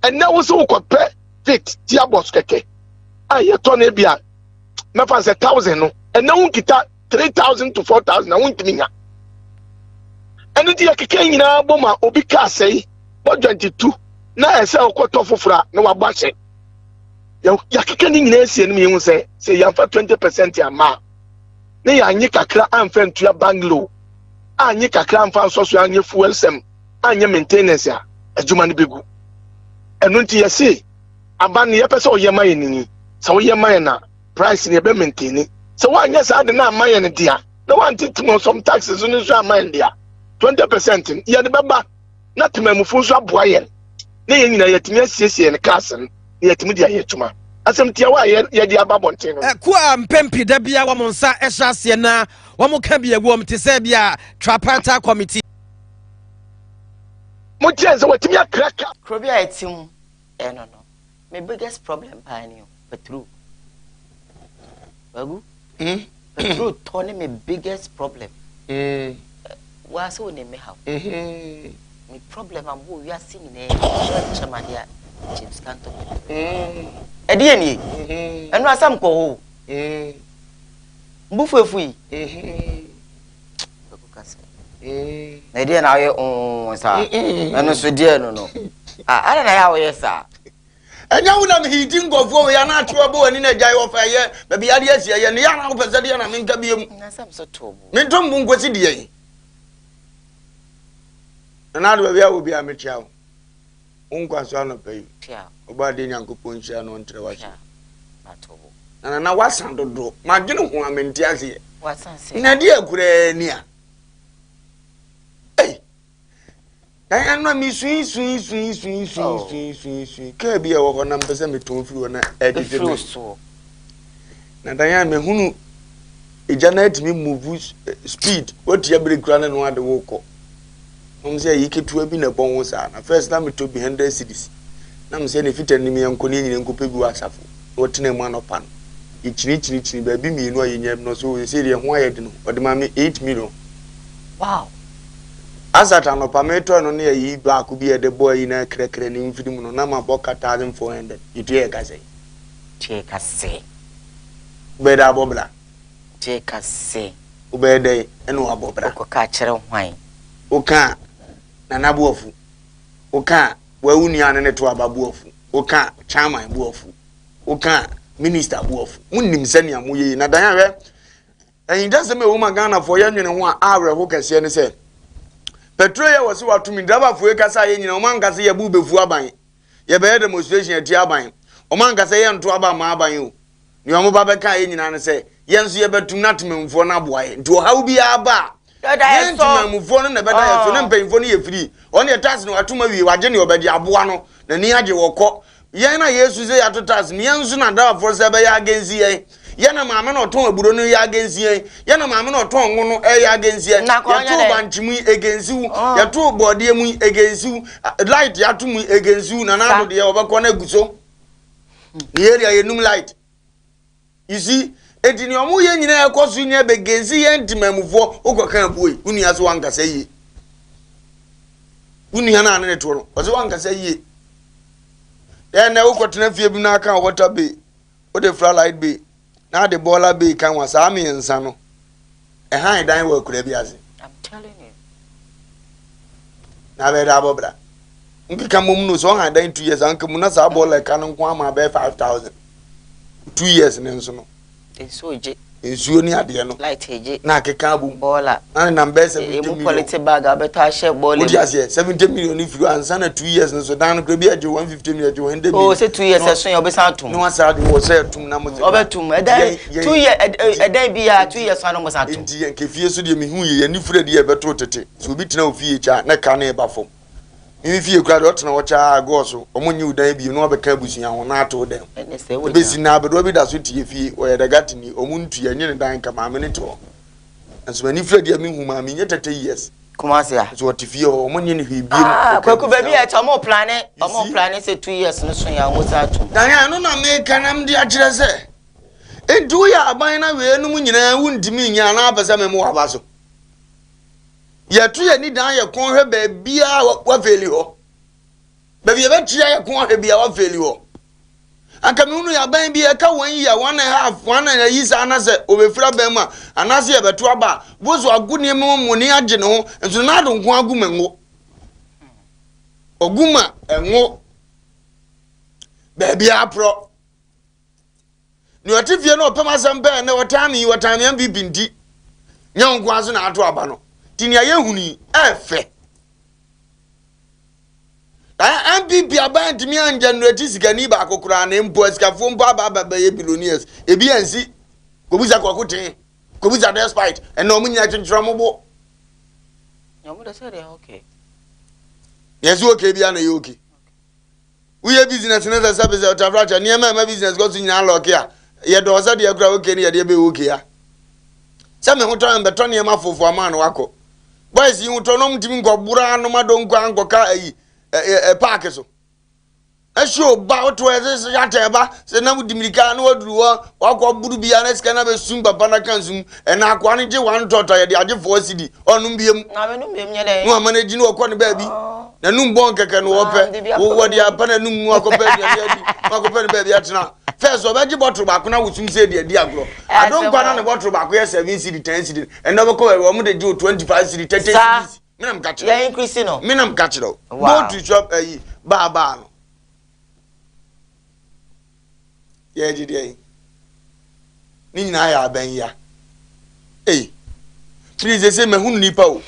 And now was so compare fit diabos keke. I ya tone bia. Na fancy 1,000 no. And now kita 3,000 to 4,000 na won't me. And the Kenya Boma Obi say, what 22 na ese okoto fofura na wabashe. Ya kikani nesi eni mi say ya fa 20% ya ma. Na ya anyi kakra amfa ntua banglo. Anyi kakra amfa nsoso anyi fuel sem, anyi maintenance ya adwuma ne begu. Eno nti ya say aban ye pese oyema ye nini. Sa oyema ye na price ne be maintain. So wa anya sa de na amaye ne dia. Na want to some taxes no so amaye dia. 20% ya de baba na temamufu so aboaye na ye nyina yetimi asiesie ne kasen yetimi dia yetuma asem tia wa ye di ababonten no ku ampempi da bia wa monsa ehyasie na wa mo ka bia wo mtese bia tripartite committee mo tie se wetimi akraka krobia etim no my biggest problem pa ni petrol bagu Petrol turn me biggest problem. Was so name me how. Me problem am wo you sing in chamadia James Canton. Edieni. Enu asam ko ho. Mbufuefui. Na dia na ye sa. Enu so dia no. Ana na ya wo ye sa. Enya wuna me hidin gofo ya na atwa bo ani na gyae wo fa ye ba bia de asia ye ne ya na wo pese de na menka biem. Na sam so tobo. Me tombu ngosi de ye. Na do ba bia wo bia me tia wo. Unkwaso no pay. Tia. Oba de nyankopon hia no ntre wa hia. Atobo. Na wasan dodo. Ma dwene ho amenti ase. Wasan se. Na de akura ni a. I know me sweet. Kirby, I walk on numbers and me to through an edited so. And I am a hunu. A janet me move speed. What you bring grand and one the walk. Home say you keep to have been a bone was a first time to be 100 cities. I'm saying if you tell me I'm calling and go pay WhatsApp. What name one upon each baby me no you no so you say why I don't know. But the mammy 8 million. Wow. Asata no pameto no ne yi ba ku bi e de boy na krekre ni mfidim no na ma boka 1400 yitie ka sei tie ka sei be da bobla tie ka sei u be de enu abobla ko ka kire hwan o ka na na buofu o ka wa uni ane ne to ababuofu o ka chairman buofu o ka minister buofu munnim sani amoye na dan ahwe en just me wo magana for ya nwene ho a awre ho kase ne se Petrol ya wasi watumi draba fuwe kasa ye nyina omankase ye bu befu aban ye be demonstration ati aban omankase ye nto aba ma aban o ni omo ba be ka ye nyina ne se ye nso ye betum na tememfo na boaye nti o hawo bi aba ye tememfo no na be da ye so ne mpemfo no ye firi on ye tax no atuma wi waje ne obedi aboa no na ni age wokọ ye na Yesu se ya to tax ni ye nso na draba for se be ya agency ye yana maame no ton aburo no ya agency yana maame no ton ngo no ya agency ya to banchimu agency ya to bode mu agency light ya to mu agency na na do de obekọ na guso the area yenum light you see edi ni omu ye nyina ekoso nya be agency ye ntimamufo okokan abuoi uni aso wankasa yi uni hana na ne to no oso wankasa yi na ukotena fie bi na aka water bay o de fly light bay na the baller be kan wasa ami nsa no e han dan wa kura bi ase I'm telling you na be da bobra nki mum no so han dan 2 years anka mu na sa baller kan nko ama be 5000 2 years ne nso no enso je ensuo ni ade no light eje na keka bu baller na na be 70 million quality bag abeto a share baller odi ase 70 million if you ansa na 2 years no so dan kura bi aje 150 million aje 100 million oh say 2 years so you obesan atum no asa de wo say atum na mo obetum e dan 2 years e dan bi ya 2 years no mo san atum enti nke fie so de me hu ye ni fure de ye beto tete so obi tena ofie cha na ka na e ba fom mi fie kura de otena wo cha go so omonyi udan bi no obeka abusunya ho na ato dem be si na be do bi da so tie fie o ye daga tini omuntu ye nyene dan ka ma me ne to anso ni fure de me hu ma me nye 30 years kumase a so tifie o omonyi ne hwe bi kwaku baby e cha mo plan say 2 years no so ya wo sa atum dan ya no na me kanam de akire se endu ya aban na we enu nyina wundimi nya na abasa me mo wabaso ye tu ye ni dan ye kon hwe ba bia wa feli ho ba bia ba tia ye kon hwe bia wa feli ho aka me unu ya ban bia ka 1 year 1.5 1 na yisa na se obefura ban ma anase ye beto aba bozo aguni mo ni age ne ho enso na ado nko agu mengo oguma enwo ba bia pro ni otifie no pema sambe na watami am bibindi nya nko aso na ato aba no tinia ye huni efe MPP aban timi anjanreti sikani ba kokura na mpo sikafo mpo aba ye billionaires ebi ansi kobuza kwakoten kobuza despite and no munya chenchro mobo nyamu da say okay yes okay bia na ye okay we business na service outafracha niema ma business go tunya lock ya ye do so de akura okay ni ye de be okay ya se me hoto mbeto niema fofo ama na wako boys yi hoto no mtimi ngobura no madonko angoka ayi park so show about where this yateba, say na Dimika no do walk buru bia na sika na be sum papa na kanzum e na akwa ne je wan tota ye de age 4 cd onum biem na me num biem nye de no manage no okọ ne ba bi na num bon keke no wo pe wo de apa na num akọ pa bia bi akọ pa ne ba bi atena first obaji bottle ba ko na wusum say de agro adon kwa na ne bottle ba ko ye 7 cd 10 cd and no ko we mo de 25 cd 30 cd minam catch it. Yeah, increase no. Minam catch it. Go to shop ba no. Yeah, jide. Ni na ya ben ya. Eh. Please say me hunu nipa o.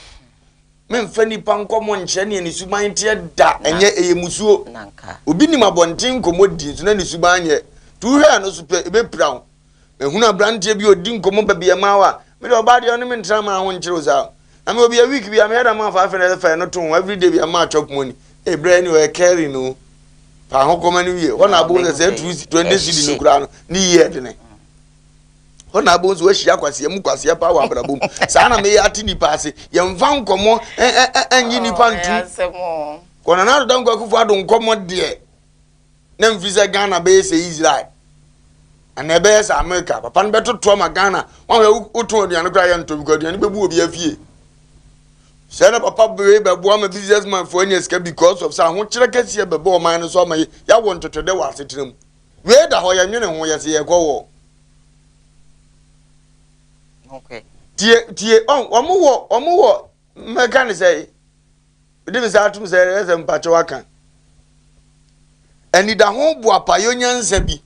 Me mfa nipa nkomo nche ne ni suban tie da enye eyemusuo. Nanka. Obi ni mabontin komodi so na ni suban ye. Tu hwe no so pe ebe prawo. Me hunu abrantie bi odi nkomo ba bia mawa. Me de oba de ono me ntra ma ho nchiro za. I mean, be a week, be a man, 500 not every day, be a match of money. A brand new carry no. How come year? One above the 20 cities in the ground, near the neck. One above where she acquires a mukasia power, but a boom. Sana may at any pass, young found come on and you pan more. When another don't go for don't come on, dear. Then visa Ghana base easy like. And the best America, upon better trauma Ghana, one who told the Anacrayan to go to any baby will be a few. Send up a papa I'm a businessman for any escape because of some what you can see before minus all my ya want to the was it him. Where the Hoya Union was a go. Okay. Dear, or more, mechanic say. This is how to say as a Pachawakan. And it a home boy pioneer Sebi.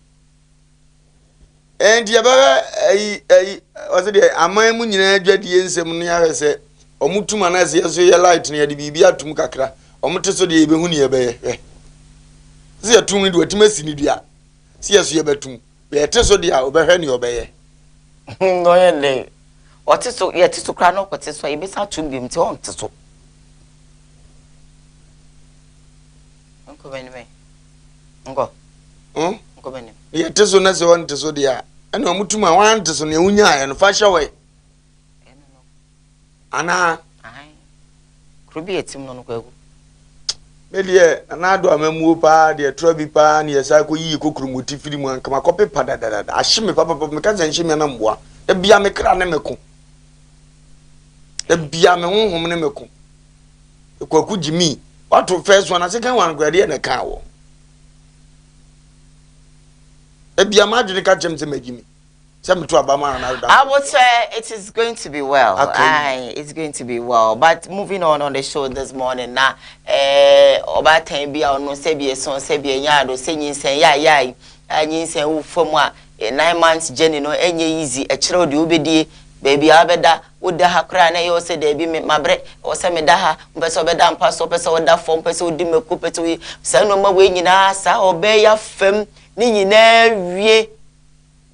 And the was it a man when you dread the insomnia said. Omutuma na se ye light na de bibia atum kakra omute so de ebehunu ye be se atum de watimasi ni dua se yeso ye betum be te so de a obehwe ne obeye no ye le ote so ye te so kra no kote so ye be sa tum bim te on te so onko beni me onko onko beni ye te so na se on te so de a ene omutuma wan te so ne unya ye no fa hwe Ana Krubi etim no kwagu me de ana do amamu pa de trobi pa ne yesa ko yi kokrumuti firi mu anka makope pa da ahime papa me kan san hime na mboa e bia me kra ne meko e bia me honhom ne meko e kwaku jimi wato first one second one grade na ka wo e bia ma dwene ka chem se magimi. I would say it is going to be well. Okay. It's going to be well. But moving on the show this morning now, about time be no sebi son sebi yado saying say ya and you say who from 9 months journey no any easy a child you be baby abeda would the hakra na yo say they be my bread or some daha beso beda pass up so that form person di me coupe to say no more way nyina sa obey ya fem ni nyina wie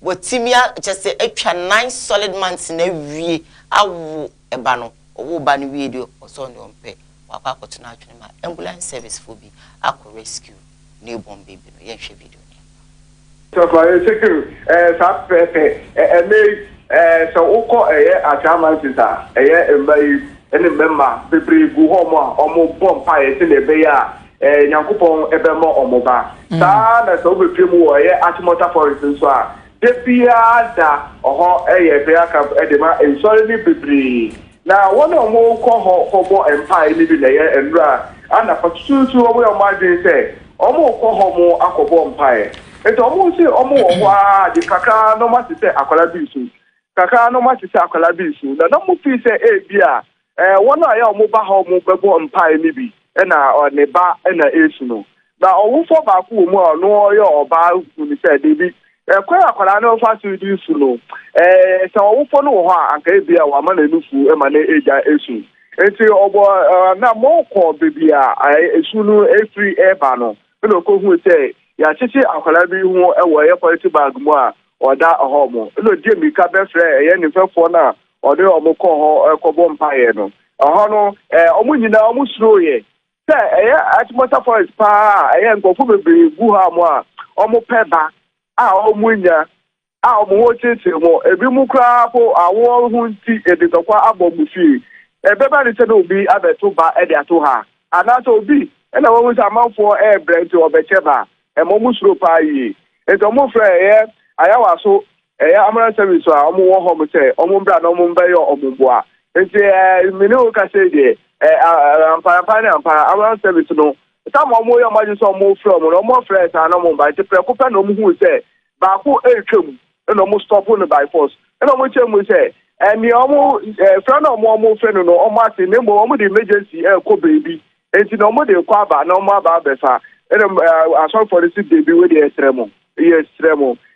Wotimia just say etwa 9 solid months na wie awu eba no owo ba no video oso ne ompe wakwa akotuna atwene ma ambulance service for bi akọ rescue newborn baby no ye hwe video ni so for secure sa pepe so uko atama sisa embai ene memma bebre gu ho mo omo bompa ye se le be ya nyankopon ebe mo omo ba sa na so be mu wo Achimota forest so a Depia da oho aka edema ensorely bibri na one omo ko ho empire ni bi na ye enra ana patutu omo yo madin say omo ko ho mo akobo empire eto omo si omo wo a di kaka no ma se akwala bisu kaka no ma se akwala bisu na no mo fi say bia one a ya omo ba ho mo bebo empire ni bi na ne ba na esu no na owo fo ba ku mo no yo oba ni say de bi kwara kwara na ofa su di su no sa wofo no ho a anka bia wa ma na nufu e ma na eja esu enti obo na mo ko bibia esu no free air ba no no ko hu say ya chichi akwara bi hu e wo ye policy bag mu a oda ho mo no die mi ka be fre ye ni fefo na ode omo ko ho kobo mpaye no ho no omo nyina omo suro ye say Achimota forest pa nkofo bebe gu ha mo a omo peba omunya omuwochete mo ebi mukra po awo hunti editokwa abomufi ebeba ni tena obi abeto ba ede ato ha anato obi ena wo musa manfo brent obecheba mo mu suro pa yi eto mo fra aya wa so amara service a omo wo ho mo say omo bra na omo mba yo omo boa enti me ne o ka say de ampa amara service no some omo yo ma just omo fra mo no mo fra sa na mo ba te pre ko pa na omo hu say ba ko etwam na omo stop no by force na omo chemu say mi omo fra na omo fra no omo ase ne mo omo the emergency ko baby enti na omo de kwa ba na omo aba befa asọ for the baby wey dey extremo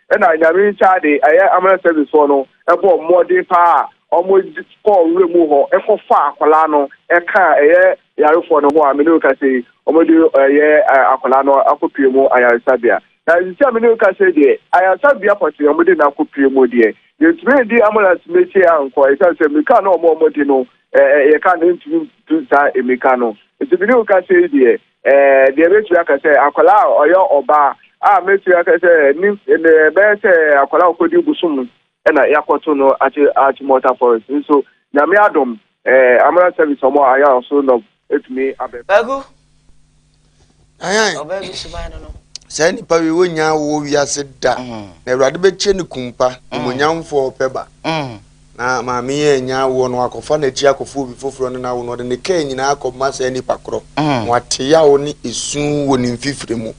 and I nyame chade amara service for no ebo modern pa omo call remu ho fa akwala no ka yare for no ho amene ka say omo de akwala no akopie mu ayarsabia na isi amene ka say de ayarsabia poti omo de na akopie mu de yetime di amara meche anko say me ka no omo de no ka no ntu za emeka no yetime ka say de the metu aka say akwala oyo oba metu aka say ni be say akwala okodi busum na yakoto no ati motor forest so nyame adom amara service omo aya so no etumi bagu ayan obagu subana no say ni pa we wonya wo wiase da na awrade be che ni kumpa omonyamfo peba na ma me enya wo no akofa na chi akofo bi foforo no na wo no de ne ka nyina akoma sa ni pakro wate ya wo ni esu wo ni mfifire mu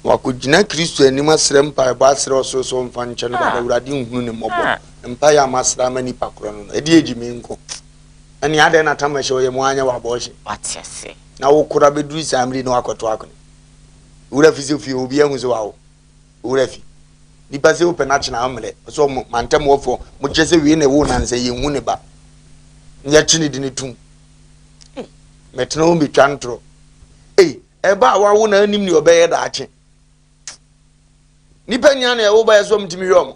wakogina kristo ani masrem pa ba asre ososo mfa nche no ba awrade nhunu ne mobo mpa ya masra ma ni pakro no edi ejimi nko ani ade na tamashe wo ye mu anya wa bohye wate ase na wo kura beduru samri no akoto akone ura fizi obi ahu so wa ura fi nipa se open na amle so mantem wofo mo chese wi na wo nan se yenhu ne ba nya chini di ne tum metno o mitwantro eba wa wo na anim ni obeye da ache nipa nya na wo ba yeso mtimi yom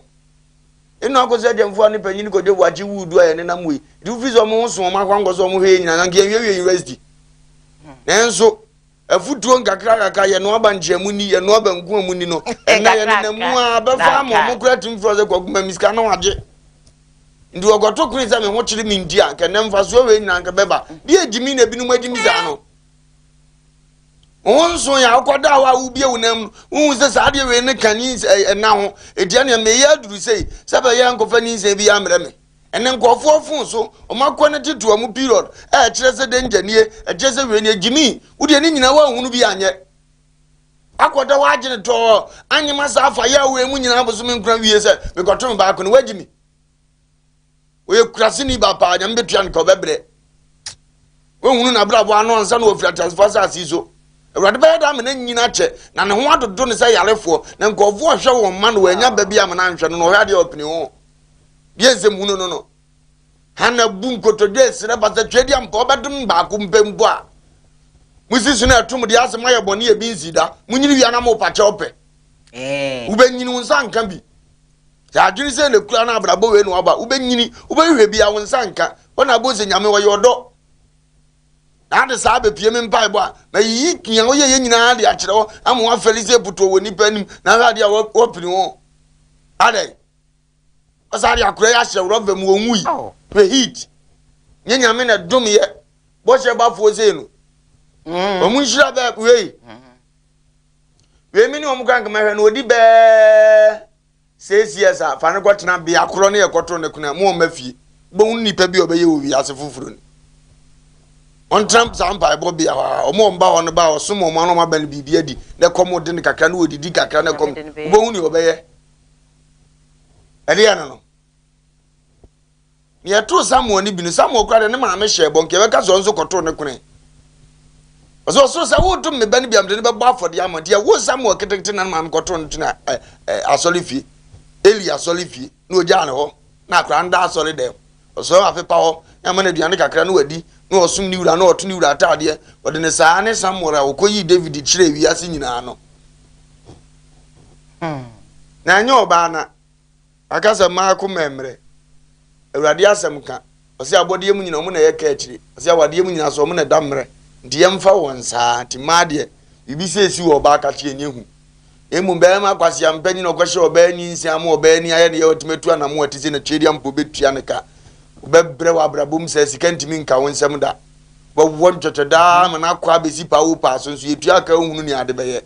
eno akoze demfo nipa nyi ni ko de waji wudu aye ne namwe di fizo mo so mo akwango so mo hwe nyina nka yewe university nenso afutuo nkakra ye no abanjemu ni ye no abangu mu ni no na ye na mu abafa mo kratim froze kwaguma miska na waje ndi ogoto krisa me ho chiri mi ndia nke ne mfa so we nyina nka beba bi ejimi na binu madimi za no onso ya akoda wa ubie wonam hu se saade we ne kani na ho edia ne me ya duru sei saba ye nkofa ni se bi amre me ene nkofo fun so omakọ ne titu amu period kire se danger nie se we ne ejimi wudi ni nyina wa hunu bi anye akoda wa agene to anyima sa afa ya we mu nyina boso me nkra wie se me kotom ba ko ne wagimi we kurase ni ba pa nya mbetua nka obebre we hunu na brabo ano nsa na ofira transfer asizo ewrade ba da me na nyina che na ne ho adodo ne se yarefo na nkofo hwe wo ma no wanya ba bia me na nhwe no hwe ade opini ho bieze mu no hana bunkoto desi na basa twedi ampa obedum ba ko mpembo a musisi na atum de asema ye bone e binzida munyini wi ana mo pache ope ubenyini wonsa nka bi ya adwini se na kura na abrabo we no oba ubenyini ubehwe bia wonsa nka wona boze nyame wo yodo na de sa be pie me mpa bo a na yi kian wo ye nyina de akire wo amo afelize puto woni panim na ha de wo pini wo ade asari akure ya hye robe mu onwui pe heat nyanya me na dum ye bo hye bafo zenu omu hira ba we mi ni omu kan kama hwe no odi be 6 years a fa ne kwotena be akoro ne ye kwotoro ne kuna mu o mafie bo nipa bi obeye owi ase fufuru ni on Trump sampa bo bia omo mba ho ne ba osomo mo anoma ba ne bibia di ne komo de ne kakra ne odidi kakra ne kom bo hu ni obeye Eliana no. Ye to Samuel ni binu Samuel kwade ne ma me hye bon ke be ka so nso koto ne kune. So sa wo to me ba ni biam de ne be bo afode amade ye wo Samuel ketekete na ma me koto ne tuna asolifi. Eli asolifi no oja ne ho na akra nda asoli dem. So afepa ho ya ma na duane kakra no wadi no osum ni wura no oto ni wura atade wode ne saa ne Samuel a okoyi David kire wi ase nyina no. Na anya oba na akasa maako memre awrade asem ka ose abode mu nyina mu na ye ka akire ose awade mu nyina so mu na damre ndiye mfa wonsa ti made bibi sesi wo ba ka tie nyehu emu be ma kwase ampanyi no kwhye oba ni nsia ma oba ni aye de ye otimetu ana mu atize na twedi ampo betua ne ka obebre wa abrabom sa sika ntimi nka wonsam da wo won twetweda ma na kwa besi pa wo pa so so yetua ka hunu ni ade be ye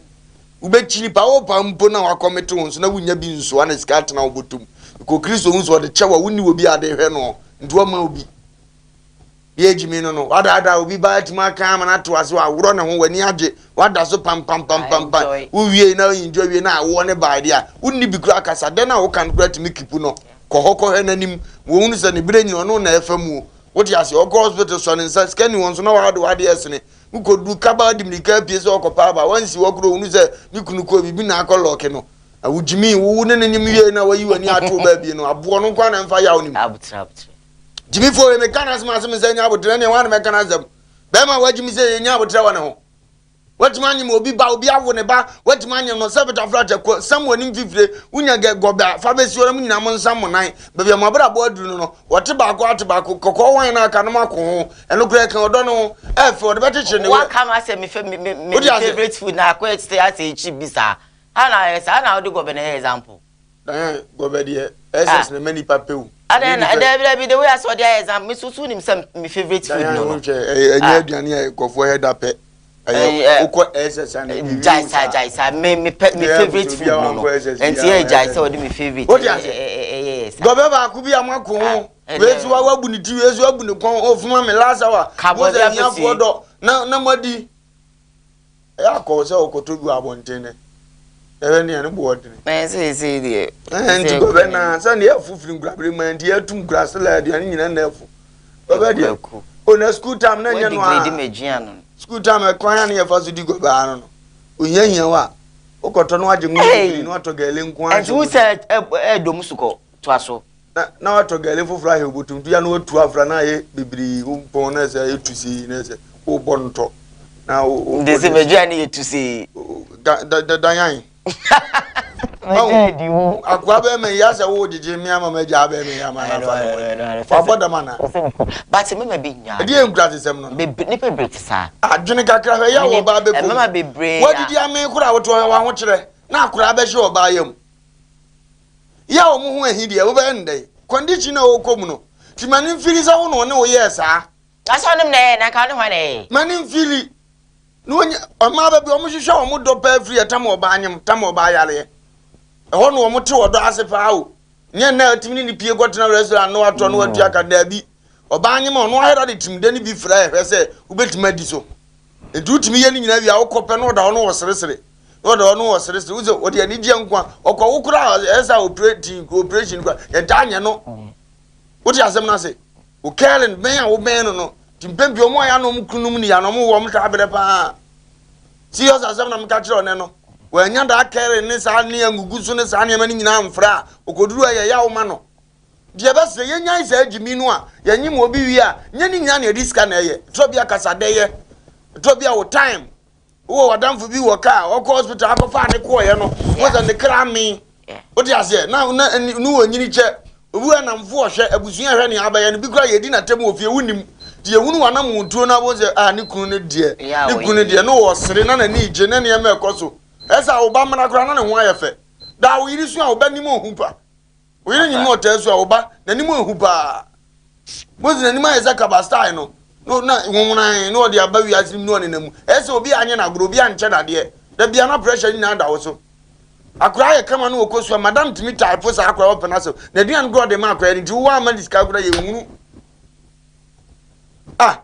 ubechiri pa o pampo na wakomete won so na wunya bi nso ana sika tena obotum ko Kristo nso de chewa wuni obi ade hwe no ndo ma obi ye jimi no wada obi ba tima kan ma na to ase wa woro ne ho wani age wada so pam uwie na enjoy wie na awo ne ba dia wuni bi kura kasa de na wo kan kura timi kipu no ko he nanim wo hunu se ne bire nyi no na efamu wo ti ase o hospital so ne nsa scan won so na wade esene ukodu kaba dimlika pie so okopa ba wansi wokro hunu se ni kunu ko bibi na akoloke no awujimi wo ne nanim wie na wayi wani ato ba bi no abo no kwa na mfa ya onim abutra Jimmy for a mechanism as a say, I would train one mechanism. Bema, what Jimmy say, you would tell one. What man you will be bow, be out on a bar, what man you know, Sabbath of Roger, someone in 50, when you get go back, Fabius, you're on someone night, but your mother board, you know, what tobacco, cocoa, wine, I can and look like O'Donnell, for the better. What come I say, me favorite food now, quite stay at a cheap bizarre. And I do go by an example. Go by the essence, many papu. And then be the way I saw the exam, Miss Susun himself, my favorite food. No, go for head up. Jaisa, me favorite food. No, and see, Jaisa would be my favorite. What yes, go back, could be a mark. Where's what would you as well? Of my last hour. Cabo, now, nobody. I call so to go up on tenor. Any and board. I say, dear. And to go then, Sunday, fulfilling grabbing man, dear, to grass lad, and therefore. On a school time, no, school time, a crying here for the go baron. We hear what? O cotton watching me, not to get link one. And who said a domusuko to us so? Now to get for fly, but to be a note to have Rana, Bibri, Umponas, to see, O Bonto. Now, this is a journey to see the Diane. Oh, I grab me, yes, I would Jimmy, I'm a job, but dear, gratis, nipple bricks, sir. I drink a craver, Baby, Mamma be brave. What did you make out to our watcher? Now, crab a show by him. Yaw, who he did over end day. Conditional communo. To manin Philly's own, no, yes, sir. That's on him there, and I can't one a manin Philly. No, a mother be almost show a mood pay free a tamo banyam, tamo bayale. A one woman to a does a pow. Near now, Timmy Pia got no restaurant, no atron, what Jack and Debbie. Or banyam on why had it him, then he be fair, I say, who bet mediso. It do to me any of your copper, no, down was seriously. No, no, was seriously. What you need young one, or Kokra as our cooperation, and Tanya no. What you have say? O Karen, man, or man, no. Timpempi omo ya no mkunum ni ya no mo wo mtabere pa serious asem na mka kire no we nya da kere ni sa ne angugusu ni sa ne mani nyina mfra okoduru ya ya wo ma no de be se ye nya isa agimi no a ye nyim obi wi a nya ni nyina na risk na ye trobia kasade ye trobia wo time wo wadamfo bi wo ka wo ko hospital akofa ne ko ye no wo za ne kra mi wo di ase na nu wo nyini che obu na mfo hwe abusuan hwe ne abaye no bi kra ye di na tem ofie wunim die hunu wana muntu na bo ze ni kunu ne die no wo sere na ni je na ne me ekoso esa wo ba mara kra na ne ho ayefe da wo yiri so a wo ba ni mo hupa wo yiri ni mo ta so a wo ba na ni mo hupa bo ze na ni ma eza ka ba style no na wonwunan no de aba wi asim no ne namu esa obi anye na agro obi anche na de da bia na pressure ni na da wo so akra ye kama no wo koso madam timi type so akra wo pena so na duan god de ma akra ni ti wo ama diska akra ye hunu. Ah,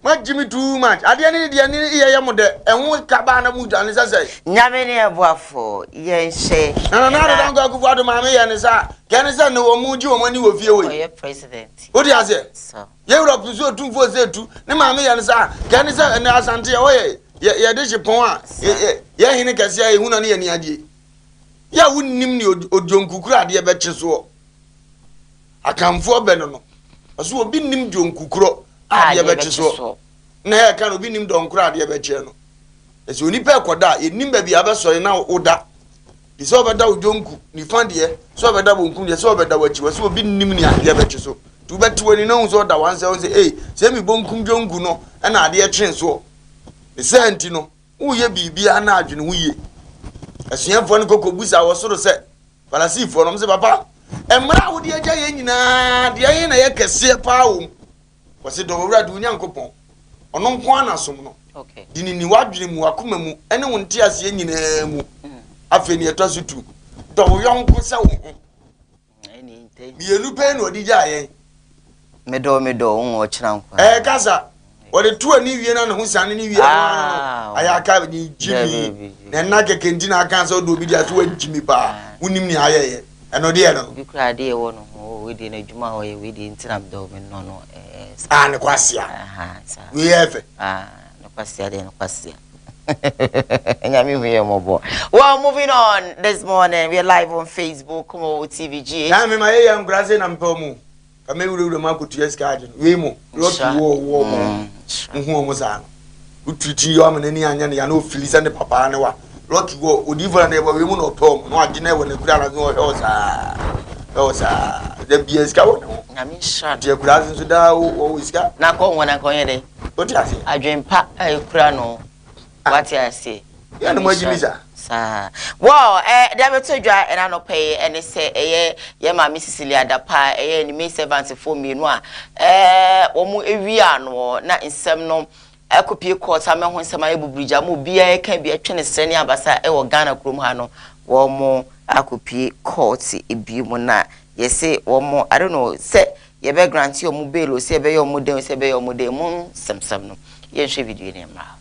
what Jimmy too much? I didn't need any yamode, and one cabana mood, and as I say, Yamini Buffo, yes, say, and another don't go to Mammy and Sa. Can I say no mood you when you were your president? What do you say? So, Europe is so 2 4 2, no Mammy and Sa. Can I say and ask Auntie away? Yeah, this is point. Yeah, he can say, who any idea. Yeah, wouldn't name you or John Kukra, dear betches. I come for Benono. As you have been named John Kukro. Ya beche so na ka no bi nim don kura de beche no ese oni pe koda enim ba bi abeso na oda di so beda odonku ni fan de so beda bonku de so beda wachi so obi nim ni ade beche so tu betu ani na so da wan say say mi bonku jonku no na ade twen so ese anti no wo ye bibia na adwene wo ye asuafo no kokobusa wo soro se falasifo no mse papa emra wo de agya ye nyina de ye na ye kese pa wo wose do wura du nyankopon ono nko anasom no okay dini ni wadwene mu akoma mu ene wo nti ase nyina mu afi ni eto so tu do yonko sa wo eni inte mienu pe no di ja yen medo wo chira nkwa kasa ode tu ani wie na ho sane ni wie aya ka ni jimi na keke ndi na kan so do bi dia so wajimi pa unim ni ayeye eno de no bi kra de wo no we de na djuma ho ye we de ntinam do me no ne kwasia we efe ne kwasia de ne kwasia Nyami huye mobo. Well, moving on this morning, we are live on Facebook, KUMAWOOD TVG. Na me ma ye yam graze na mpomu. Ka me wure ma kutu eskaje. We mo, roki wo mo. Nhu mo sa. Utriti yo am na ni anya ya na ofilisa ne papa ne wa. Roki wo odivo na e we mo no pom. No agene we na kura na zo osa. The BS ka wo. Nyami sha. Je graze so da wo iska. Na ko wona ko yede. Oti ase. Adwempa kura no. What I say? Yeah, no more Jimisa. Sir. Well, there were two dry and I no pay and they say, yeah, my Miss Cecilia da pa, ni me 74 million. Omu ewiano, na in some no. I could be a quarter, I'm on some bridge. I will be a can be a train sending abasa, or Ghana Krumhano, or more. I could be court, it be mona. Yes, say, or more, I don't know, say, ye be grant your mobile, say, be your modem, say, be your modem, some no. Yes, she video name now.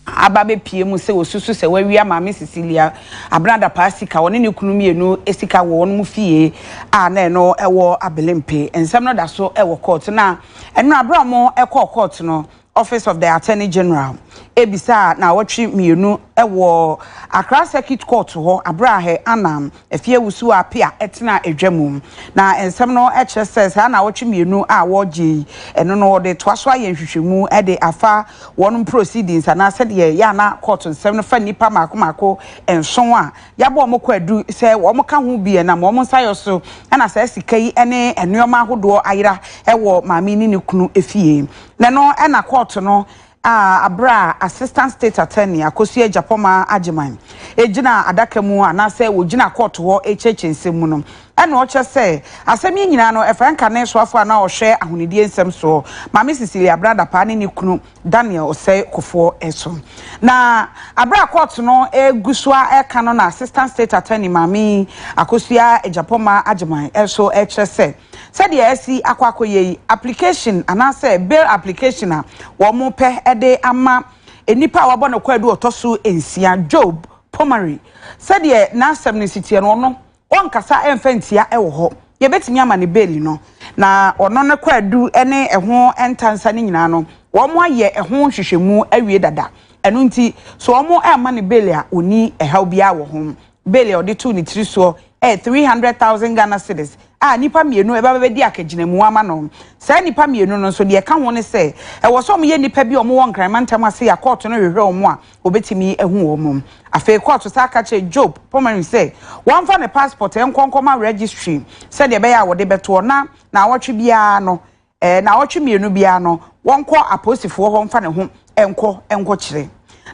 Ababe pie mu se osusu se wawia mama Cecilia abrada pasika woni ne kunu mienu esika wo no mu fie a na no ewo abelempe ensem no da so ewo court na eno abra mo court no Office of the Attorney General ebisa na watwi mienu ewo Accra Circuit Court ho abrahe anam efie wusu apia etena edwamum na ensem no says na watwi mienu a wogi eno no de toaso ayenhwehwemu e de afa wonum proceedings ana said ye ya na court nsem no fa nipa mako enson a yabo mo kwadu se wo mo ka ho bi na mo nsayo so na sa sikai ene enuoma hodo ayira ewo maami ni ne kunu efie na no na court no abra Assistant State Attorney Akosie Japoma Ajiman ejina adakamu anase wogina court ho nsemu no ena o che se asemi nyina no efranka ne so afo na o hwe ahonidie nsem so mama Cecilia brada pa ne kunu Daniel Osei Kofo eso na abra court no egusua eka no na Assistant State Attorney mami Akosie Japoma Ajiman eso che se said the SC akwakoye application anase bail application a wo mo pe ede ama enipa wabo no kwadu otoso ensia Job Pomari said the na 70 no onkasa emfantia ewo ho ye betimi ama ne bail no na ono ne kwadu ene eho entansa ne nyina no wo mo aye eho hwehwemu awie dada eno nti so wo mo ama ne bail a oni ehaw bia wo ho bail odi tu ni tiri so 300,000 Ghana cedis nipa mienu eba be di akaginamu ama no sa nipa mienu no so de ka ho ne se wo so mo ye nipa bi o mo won kran mantam ase ya court no hwehwe o mo a obetimi ehu o mo afi court sa ka che Job Pomari say wan fa ne passport enkonkoma registry se de be ya wo de beto na awotwe bia no na awotwe mienu bia no won kọ aposifo ho mfa ne ho enko kire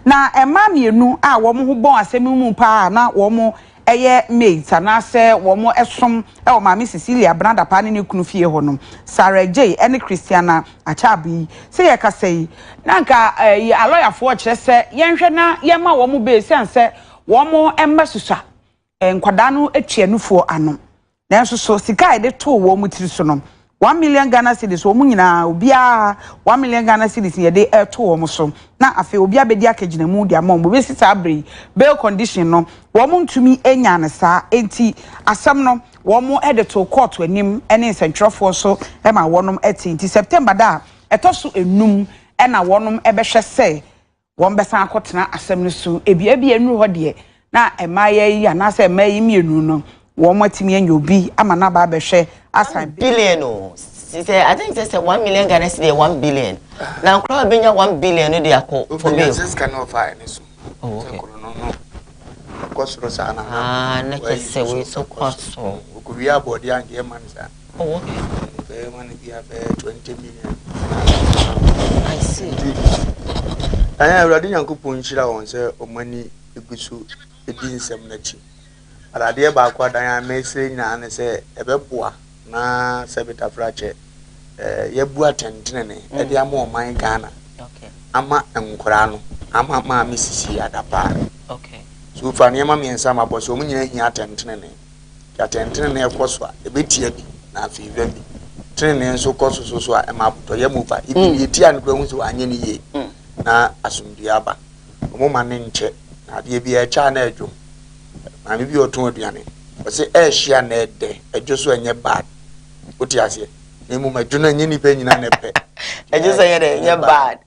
na ema mienu a wo mo ho bon asemi mu pa na wo mo eye mate na se wo mo esom e mama Cecilia branda pa ne kunu fie ho no Sarah J ene Christiana Achabi se ye ka sei na nka a lawyer fo kire se yenhwe na ye ma wo mo be sense wo mo emasusa nkwada no atuanufo ano na enso so sika de to wo mo tiri so no 1 million Ghana cedis wo munyina obia 1 million Ghana cedis ye de to wo so na afi obia be di akagina mu di amon bo be sita abre bail condition no wo mu ntumi enya ne sa enti asam no wo mu ede to court anim ene nsentwrofo so e ma wonom enti September da etoso enum e na wonom ebehwe se won besan akotena asam no so ebia enu ho de na emaye yi anase emayi mienu no wo matimi anya obi ama na ba behwe asan billion no say I think they say 1 million Ghana cedis 1 billion now crowd benya 1 billion no dey akọ for me this can of fire so okay no cost ro sana na kese we so cost so ko wi abodi ange man sa okay man bi have 20 million I see anya awrade yankopon hira won se omani egusu edi nsem na chi arade ba kwa dan amese nyina ne se ebeboa na sebita frache ye bua tentene ne e de am oman Ghana okay ama nkora no ama ma misisi adapa okay so fa ne ma miensa ma boso mu nyina hia atentene ne atentene ne ekoso a ebetia bi na afiwa bi tene nso koso so a ma to ye mu ba ibi etia no kura hu so anye ne ye na asumdua ba omo ma ne nche na de bi e cha na adwom ma me bi oton aduane o se e hia na ede adwo so enye bad oti ase ne mu madwo na nye nipa nyina na pe adwo so enye bad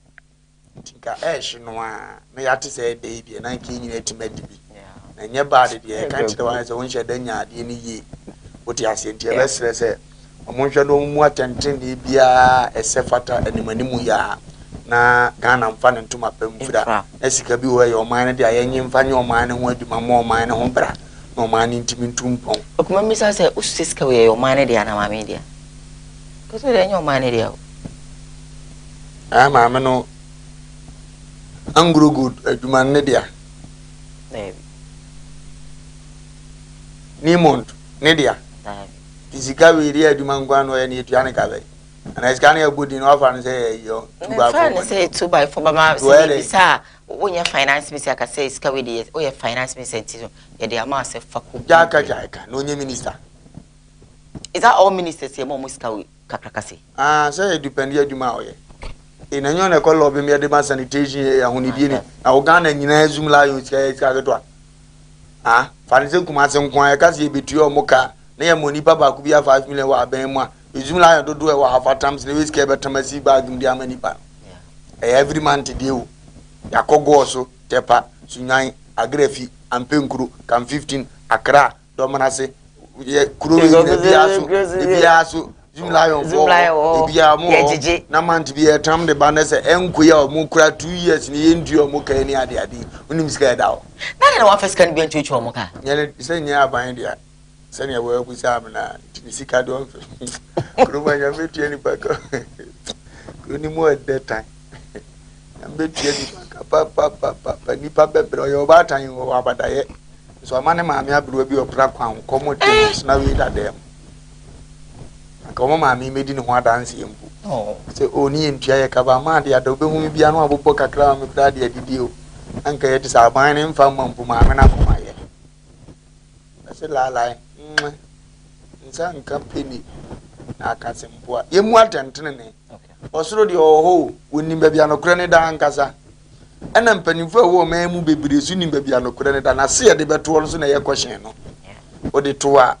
tinka e hye no a me ya te se ede bi na nki nyina timadi bi na nye bad de e kan chede wan se won hye da nya ade ni ye oti ase ntia be sere se omo hwe no mu atenten ne bia esefata animanimu ya na Ghana mfa ne ntoma pamfura esika bi wo ye oman ne de ayenyi mfa nye oman ne ho aduma mo oman ne ho bra na oman ne ntimi ntumpon okuma misa se usiska we ye oman ne de na mama dia ko so de nye oman ne dia mama no angro good aduma ne dia ni mont ne dia fisika we ri aduma ngwa no ye ne tuane ka be and it's kind of good in offer and say yo 2x4 say 2x4 mama say bisa wonya finance me say aka say iska we dey o ye finance me say nti ye dey ama say faku jaka no nye minister is that all ministers here mo iska we kakraka say say it depend ya duma o ye ina nyo na call obi me dey ma sanitation ya honidie ni na o Ghana nyina azum la yo iska geto fanise kuma se nko ya ka se betu o muka na ye moni baba ku bia 5 million wa ben mu izum la do do e wa half times le week e betamasi bag ndi amani pa every month dey yakogo so tepa sunyan agrafi ampenkuru kam 15 akra do manase kuro bia so zum lion bia mo na month bia tam de banese enko ya mo kura 2 years ni yendu mo kan ni ade unim sika da o na wa first kan bi ntuchu mo ka nyele se nya aban dia se nya wo kusa amna sika do kuro ba nya metie ni baka kuni mo at that time ambetie ni pa ni pa bebre yo ba tan wo abadaye so amane maami abro bi opra kwan komo tins na wi da dem komo maami medi ni ho adanse yempu se oni entua ye kaba ma de ada obehu mi bia no abobọ kakra mi kra de adidi o anka ye ti sa ban ni mfa mampu maami na koma ye se la la nsa nka peni na akasempoa ye mu atentene ne osoro de oho woni bia no kra ne da ankasa ena mpanimfo wo ma mu bebre su ni bia no kra ne da na se ye de beto so na ye kwhyen no o de to a